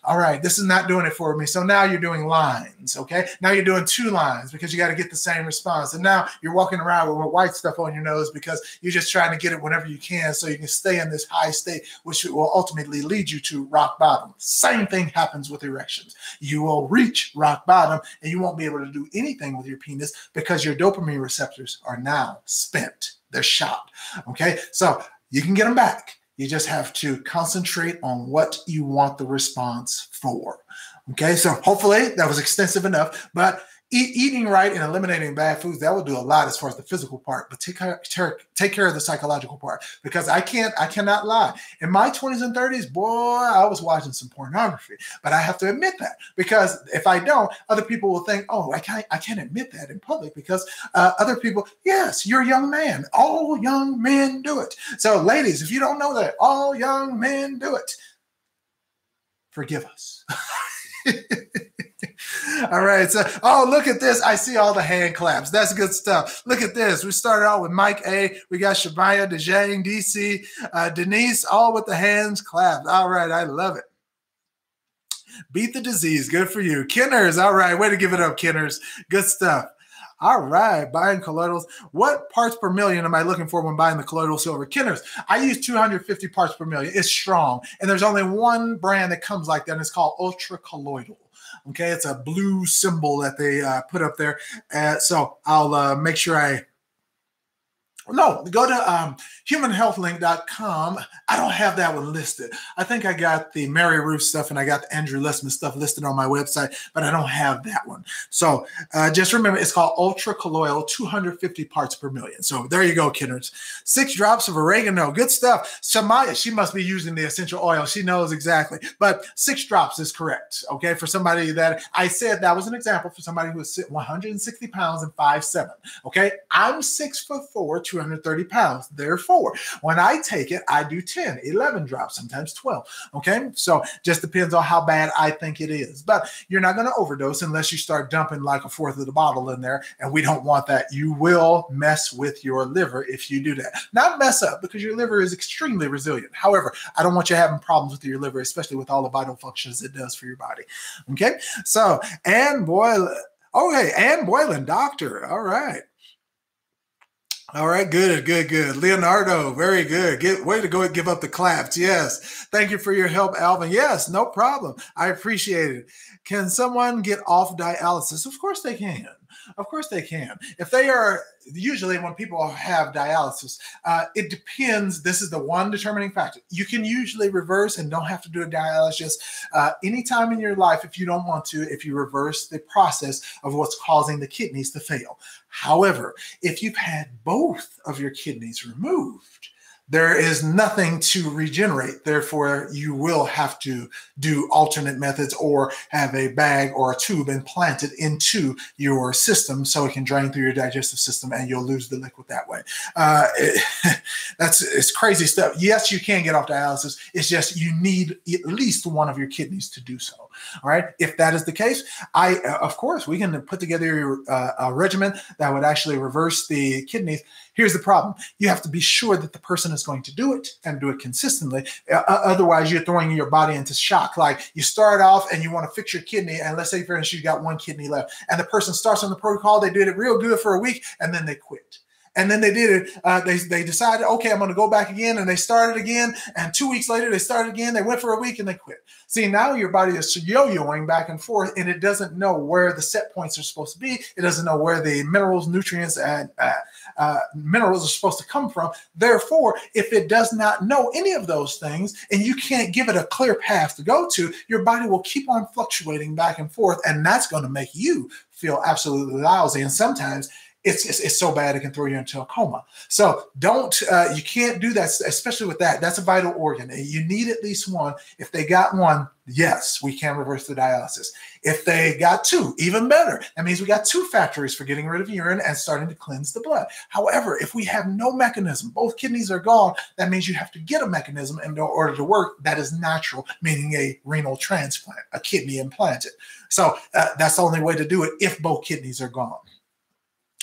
All right, this is not doing it for me. So now you're doing lines. Okay, now you're doing 2 lines because you got to get the same response. And now you're walking around with white stuff on your nose because you're just trying to get it whenever you can, so you can stay in this high state, which will ultimately lead you to rock bottom. Same thing happens with erections. You will reach rock bottom and you won't be able to do anything with your penis because your dopamine receptors are now spent. They're shot. Okay, so you can get them back. You just have to concentrate on what you want the response for. Okay, so hopefully that was extensive enough, but eating right and eliminating bad foods, that will do a lot as far as the physical part, but take care of the psychological part, because I cannot lie. In my 20s and 30s, boy, I was watching some pornography, but I have to admit that, because if I don't, other people will think, oh, I can't admit that in public, because other people, yes, you're a young man. All young men do it. So ladies, if you don't know that, all young men do it. Forgive us. All right. So, oh, look at this. I see all the hand claps. That's good stuff. Look at this. We started out with Mike A. We got Shabaya, DeJane, DC, Denise, all with the hands clapped. All right. I love it. Beat the disease. Good for you. Kinners. All right. Way to give it up, Kinners. Good stuff. All right, buying colloidals. What parts per million am I looking for when buying the colloidal silver? Kinners, I use 250 parts per million. It's strong. And there's only one brand that comes like that, and it's called Ultra Colloidal. Okay, it's a blue symbol that they put up there. So I'll make sure go to humanhealthlink.com. I don't have that one listed. I think I got the Mary Ruth stuff and I got the Andrew Lessman stuff listed on my website, but I don't have that one. So just remember, it's called Ultra Colloidal, 250 parts per million. So there you go, Kinners. 6 drops of oregano. Good stuff. Shamaya, she must be using the essential oil. She knows exactly. But 6 drops is correct, okay? For somebody that, I said that was an example for somebody who is 160 pounds and 5'7", okay? I'm 6'4", 230 pounds. Therefore, when I take it, I do 10, 11 drops, sometimes 12. Okay. So just depends on how bad I think it is. But you're not going to overdose unless you start dumping like 1/4 of the bottle in there. And we don't want that. You will mess with your liver if you do that. Not mess up, because your liver is extremely resilient. However, I don't want you having problems with your liver, especially with all the vital functions it does for your body. Okay. So, Ann Boylan. Okay. Ann Boylan, doctor. All right. All right, good. Leonardo, very good. Way to go and give up the claps. Yes. Thank you for your help, Alvin. Yes, no problem. I appreciate it. Can someone get off dialysis? Of course they can. Of course they can. If they are, usually when people have dialysis, it depends. This is the one determining factor. You can usually reverse and don't have to do a dialysis anytime in your life if you don't want to, if you reverse the process of what's causing the kidneys to fail. However, if you've had both of your kidneys removed, there is nothing to regenerate. Therefore, you will have to do alternate methods or have a bag or a tube implanted into your system so it can drain through your digestive system and you'll lose the liquid that way. It's crazy stuff. Yes, you can get off dialysis. It's just you need at least one of your kidneys to do so. All right. If that is the case, of course, we can put together a regimen that would actually reverse the kidneys. Here's the problem. You have to be sure that the person is going to do it and do it consistently. Otherwise, you're throwing your body into shock. Like you start off and you want to fix your kidney. And let's say, for instance, you got one kidney left and the person starts on the protocol. They did it real good for a week and then they quit. And then they did it. They decided, okay, I'm going to go back again. And they started again. And 2 weeks later, they started again. They went for a week and they quit. See, now your body is yo-yoing back and forth, and it doesn't know where the set points are supposed to be. It doesn't know where the minerals, nutrients, and minerals are supposed to come from. Therefore, if it does not know any of those things, and you can't give it a clear path to go to, your body will keep on fluctuating back and forth, and that's going to make you feel absolutely lousy. And sometimes it's so bad it can throw you into a coma. So you can't do that, especially with that. That's a vital organ. You need at least one. If they got one, yes, we can reverse the dialysis. If they got two, even better. That means we got two factories for getting rid of urine and starting to cleanse the blood. However, if we have no mechanism, both kidneys are gone, that means you have to get a mechanism in order to work that is natural, meaning a renal transplant, a kidney implanted. So that's the only way to do it if both kidneys are gone.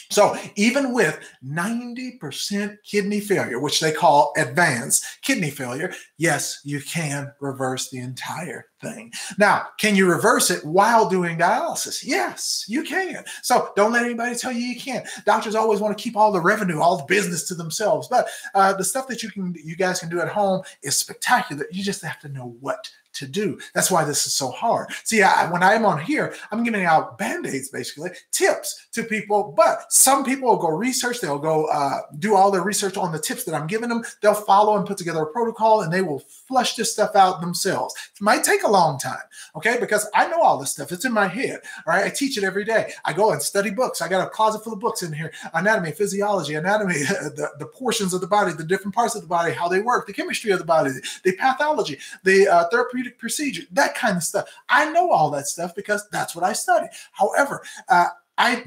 So even with 90% kidney failure, which they call advanced kidney failure, yes, you can reverse the entire thing. Now, can you reverse it while doing dialysis? Yes, you can. So don't let anybody tell you can't. Doctors always want to keep all the revenue, all the business to themselves. But the stuff that you guys can do at home is spectacular. You just have to know what to do. That's why this is so hard. See, when I'm on here, I'm giving out Band-Aids, basically, tips to people, but some people will go research. They'll go do all their research on the tips that I'm giving them. They'll follow and put together a protocol, and they will flush this stuff out themselves. It might take a long time, okay, because I know all this stuff. It's in my head, all right? I teach it every day. I go and study books. I got a closet full of books in here, anatomy, physiology, anatomy, the portions of the body, the different parts of the body, how they work, the chemistry of the body, the pathology, the therapeutic procedure, that kind of stuff. I know all that stuff because that's what I study. However,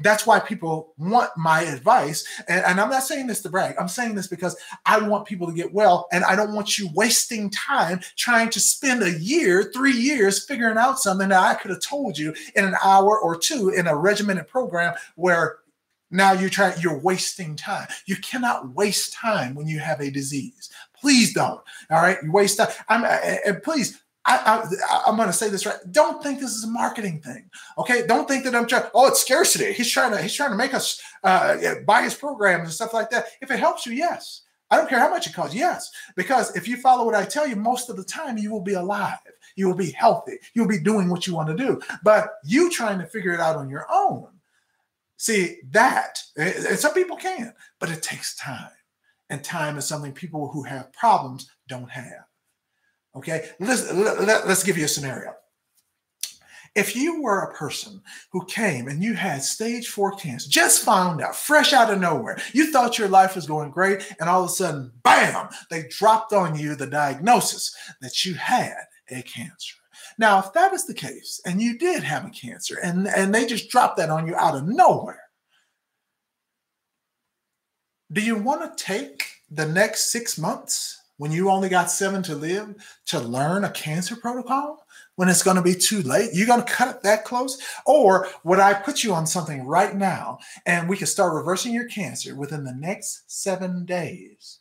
that's why people want my advice. And I'm not saying this to brag. I'm saying this because I want people to get well. And I don't want you wasting time trying to spend a year, 3 years figuring out something that I could have told you in an hour or two in a regimented program where now you're wasting time. You cannot waste time when you have a disease. Please don't. All right. You waste time. And please, I'm going to say this right. Don't think this is a marketing thing. Okay. Don't think that I'm trying. Oh, it's scarcity. He's trying to make us buy his programs and stuff like that. If it helps you, yes. I don't care how much it costs. Yes. Because if you follow what I tell you, most of the time you will be alive. You will be healthy. You'll be doing what you want to do. But you trying to figure it out on your own. See that, and some people can, but it takes time. And time is something people who have problems don't have. Okay, let's give you a scenario. If you were a person who came and you had stage 4 cancer, just found out, fresh out of nowhere, you thought your life was going great, and all of a sudden, bam, they dropped on you the diagnosis that you had a cancer. Now, if that is the case, and you did have a cancer, and they just dropped that on you out of nowhere, do you want to take the next 6 months when you only got 7 to live to learn a cancer protocol when it's going to be too late? You're going to cut it that close? Or would I put you on something right now and we can start reversing your cancer within the next 7 days?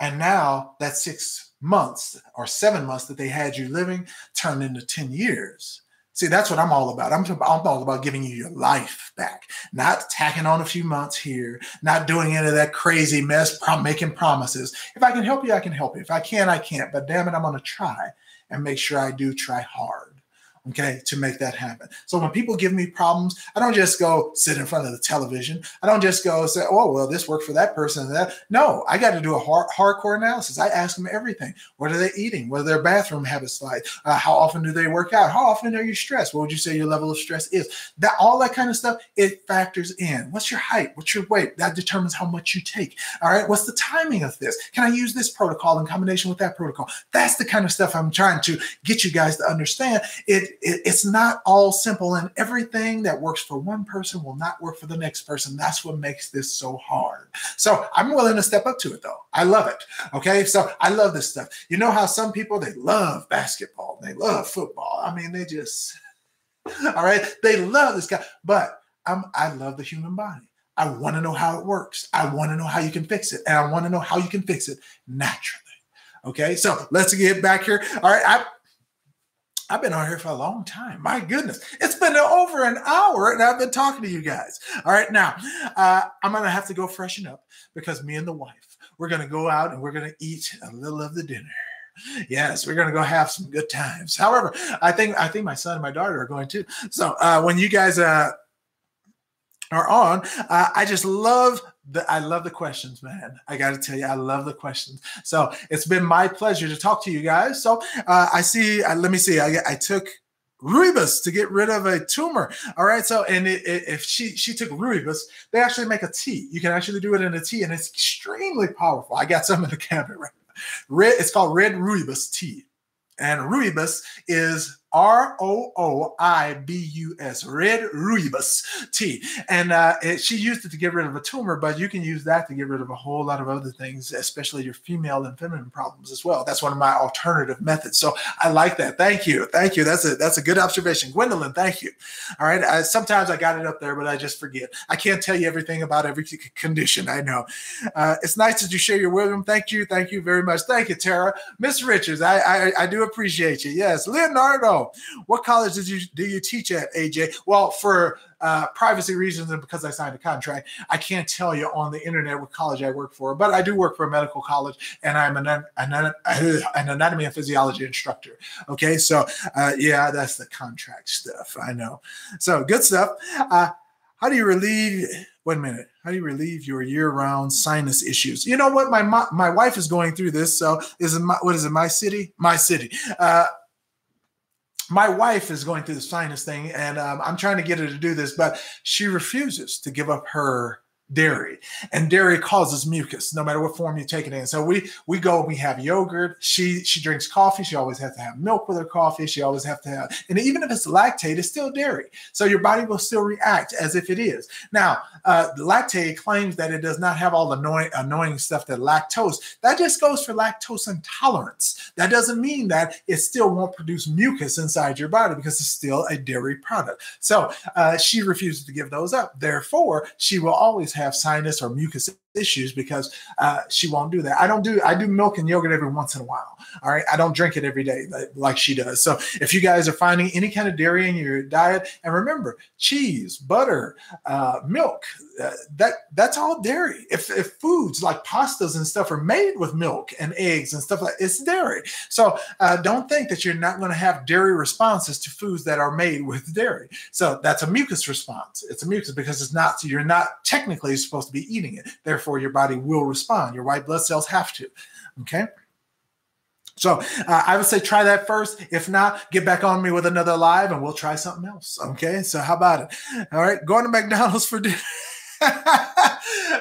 And now that 6 months or 7 months that they had you living turned into 10 years. See, that's what I'm all about. I'm all about giving you your life back, not tacking on a few months here, not doing any of that crazy mess, making promises. If I can help you, I can help you. If I can't, I can't. But damn it, I'm going to try and make sure I do try hard. okay, to make that happen. So when people give me problems, I don't just go sit in front of the television. I don't just go say, oh, well, this worked for that person and that. No, I got to do a hardcore analysis. I ask them everything. What are they eating? What are their bathroom habits like? How often do they work out? How often are you stressed? What would you say your level of stress is? That all that kind of stuff, it factors in. What's your height? What's your weight? That determines how much you take. All right. What's the timing of this? Can I use this protocol in combination with that protocol? That's the kind of stuff I'm trying to get you guys to understand. It's not all simple, and everything that works for one person will not work for the next person. That's what makes this so hard. So I'm willing to step up to it, though. I love it. Okay. So I love this stuff. You know how some people, they love basketball. They love football. I mean, they just, all right. They love this guy, but I love the human body. I want to know how it works. I want to know how you can fix it. And I want to know how you can fix it naturally. Okay. So let's get back here. All right. I've been on here for a long time. My goodness. It's been over an hour and I've been talking to you guys. All right. Now, I'm going to have to go freshen up because me and the wife, we're going to go out and we're going to eat a little of the dinner. Yes, we're going to go have some good times. However, I think my son and my daughter are going to. So when you guys are on, I just love I love the questions, man. I got to tell you, I love the questions. So it's been my pleasure to talk to you guys. So I see, let me see, I took rooibos to get rid of a tumor. All right. So, and if she took rooibos, they actually make a tea. You can actually do it in a tea, and it's extremely powerful. I got some in the cabinet right now. It's called red rooibos tea. And rooibos is ROOIBUS, red rooibos tea. And she used it to get rid of a tumor, but you can use that to get rid of a whole lot of other things, especially your female and feminine problems as well. That's one of my alternative methods. So I like that. Thank you. Thank you. That's a good observation. Gwendolyn, thank you. All right. Sometimes I got it up there, but I just forget. I can't tell you everything about every condition. I know. It's nice that you share your wisdom. Thank you. Thank you very much. Thank you, Tara. Miss Richards, I do appreciate you. Yes. Leonardo, what college do you teach at, AJ? Well, for privacy reasons and because I signed a contract, I can't tell you on the internet what college I work for, but I do work for a medical college, and I'm an anatomy and physiology instructor. Okay, so yeah, that's the contract stuff. I know. So good stuff. How do you relieve? Wait a minute. How do you relieve your year-round sinus issues? You know what? My wife is going through this. So what is it? My city. My wife is going through the sinus thing, and I'm trying to get her to do this, but she refuses to give up her dairy, and dairy causes mucus no matter what form you take it in. So we have yogurt. She drinks coffee. She always has to have milk with her coffee. She always have to have, and even if it's lactate, it's still dairy. So your body will still react as if it is. Now, lactate claims that it does not have all the annoying stuff that lactose. That just goes for lactose intolerance. That doesn't mean that it still won't produce mucus inside your body because it's still a dairy product. So she refuses to give those up. Therefore, she will always have sinus or mucus issues because she won't do that. I do milk and yogurt every once in a while. All right. I don't drink it every day like she does. So if you guys are finding any kind of dairy in your diet, and remember, cheese, butter, milk, that's all dairy. If foods like pastas and stuff are made with milk and eggs and stuff like it's dairy. So don't think that you're not going to have dairy responses to foods that are made with dairy. So that's a mucus response. It's a mucus because you're not technically supposed to be eating it. Therefore, your body will respond. Your white blood cells have to. Okay. So I would say try that first. If not, get back on me with another live and we'll try something else. Okay. So how about it? All right. Going to McDonald's for dinner.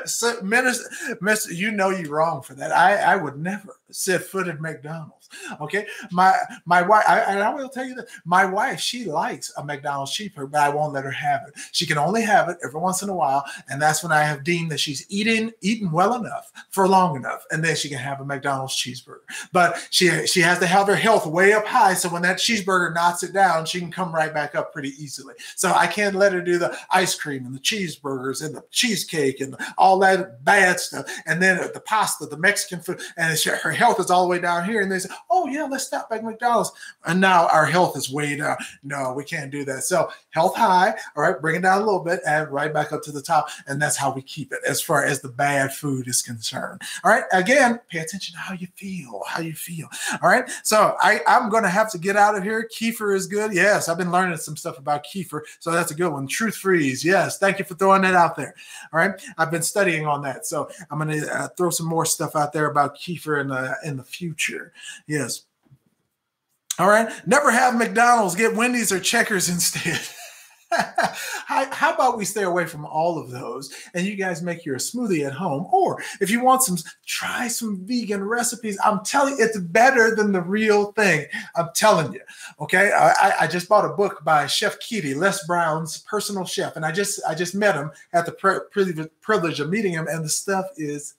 So, Minister, you know you're wrong for that. I would never set foot at McDonald's. Okay, my wife, and I will tell you that my wife, she likes a McDonald's cheeseburger, but I won't let her have it. She can only have it every once in a while, and that's when I have deemed that she's eaten well enough for long enough, and then she can have a McDonald's cheeseburger. But she has to have her health way up high, so when that cheeseburger knocks it down, she can come right back up pretty easily. So I can't let her do the ice cream and the cheeseburgers and the cheesecake and all that bad stuff, and then the pasta, the Mexican food, and her health is all the way down here. And they say, oh yeah, let's stop back at McDonald's. And now our health is way down. No, we can't do that. So health high, all right, bring it down a little bit and right back up to the top. And that's how we keep it as far as the bad food is concerned. All right, again, pay attention to how you feel, All right, so I'm going to have to get out of here. Kefir is good. Yes, I've been learning some stuff about kefir, so that's a good one. Truth Freeze. Yes, thank you for throwing that out there. All right, I've been studying on that, so I'm going to throw some more stuff out there about kefir in the future. Yes. All right, never have McDonald's. Get Wendy's or Checkers instead. How about we stay away from all of those and you guys make your smoothie at home? Or if you want try some vegan recipes. I'm telling you, it's better than the real thing. I'm telling you. Okay. I just bought a book by Chef Kitty, Les Brown's personal chef. And I just met him at the privilege of meeting him. And the stuff is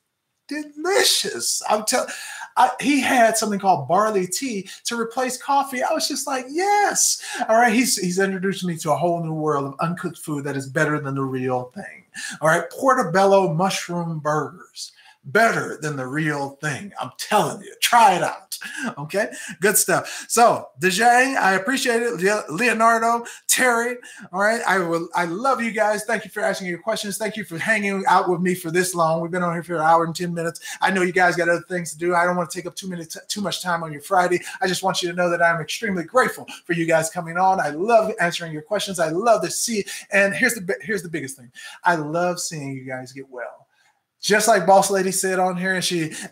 delicious. He had something called barley tea to replace coffee. I was just like, yes. All right. He's introduced me to a whole new world of uncooked food that is better than the real thing. All right. Portobello mushroom burgers. Better than the real thing. I'm telling you, try it out. Okay, good stuff. So Dejang, I appreciate it. Leonardo, Terry, all right. I love you guys. Thank you for asking your questions. Thank you for hanging out with me for this long. We've been on here for an hour and 10 minutes. I know you guys got other things to do. I don't want to take up too much time on your Friday. I just want you to know that I'm extremely grateful for you guys coming on. I love answering your questions. I love to see. And here's the biggest thing. I love seeing you guys get well. Just like Boss Lady said on here,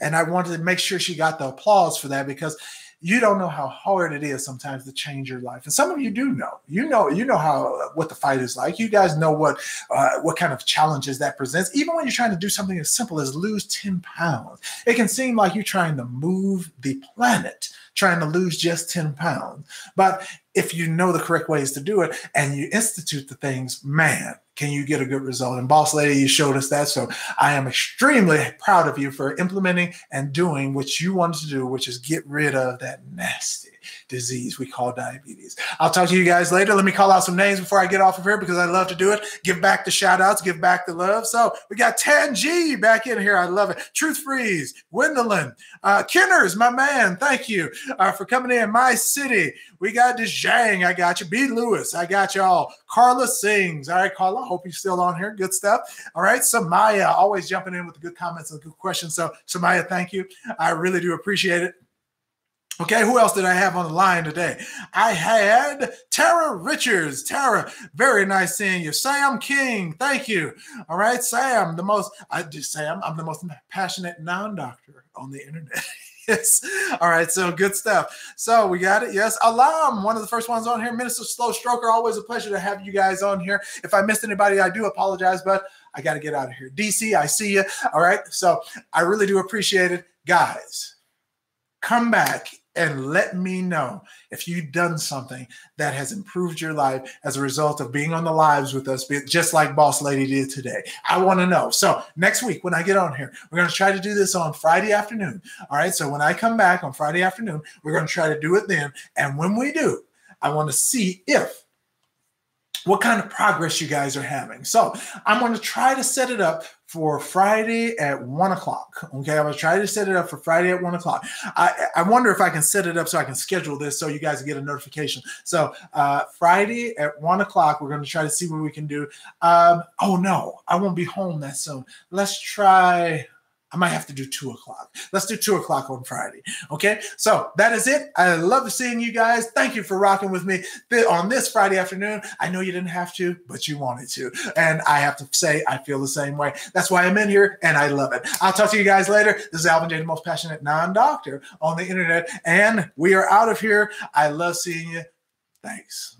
and I wanted to make sure she got the applause for that, because you don't know how hard it is sometimes to change your life. And some of you do know. You know what the fight is like. You guys know what kind of challenges that presents. Even when you're trying to do something as simple as lose 10 pounds, it can seem like you're trying to move the planet, trying to lose just 10 pounds. But if you know the correct ways to do it and you institute the things, man, can you get a good result? And Boss Lady, you showed us that. So I am extremely proud of you for implementing and doing what you wanted to do, which is get rid of that nasty disease we call diabetes. I'll talk to you guys later. Let me call out some names before I get off of here, because I love to do it. Give back the shout outs, give back the love. So we got Tan G back in here. I love it. Truth Freeze, Gwendolyn, Kenners, my man. Thank you for coming in. My City. We got Dejang. I got you. B. Lewis. I got y'all. Carla Sings. All right, Carla. Hope you're still on here. Good stuff. All right. Samaya, always jumping in with the good comments and good questions. So Samaya, thank you. I really do appreciate it. Okay, who else did I have on the line today? I had Tara Richards. Tara, very nice seeing you. Sam King, thank you. All right, Sam, I'm the most passionate non-doctor on the internet. Yes. All right, so good stuff. So we got it. Yes, Alam, one of the first ones on here. Minister Slow Stroker, always a pleasure to have you guys on here. If I missed anybody, I do apologize, but I got to get out of here. DC, I see you. All right, so I really do appreciate it. Guys, come back and let me know if you've done something that has improved your life as a result of being on the lives with us, just like Boss Lady did today. I want to know. So next week when I get on here, we're going to try to do this on Friday afternoon. All right. So when I come back on Friday afternoon, we're going to try to do it then. And when we do, I want to see what kind of progress you guys are having. So I'm going to try to set it up for Friday at 1 o'clock. Okay, I'm going to try to set it up for Friday at 1 o'clock. I wonder if I can set it up so I can schedule this so you guys get a notification. So Friday at 1 o'clock, we're going to try to see what we can do. Oh no, I won't be home that soon. Let's try. I might have to do 2 o'clock. Let's do 2 o'clock on Friday. Okay, so that is it. I love seeing you guys. Thank you for rocking with me on this Friday afternoon. I know you didn't have to, but you wanted to. And I have to say, I feel the same way. That's why I'm in here, and I love it. I'll talk to you guys later. This is Alvin J, the most passionate non-doctor on the internet, and we are out of here. I love seeing you. Thanks.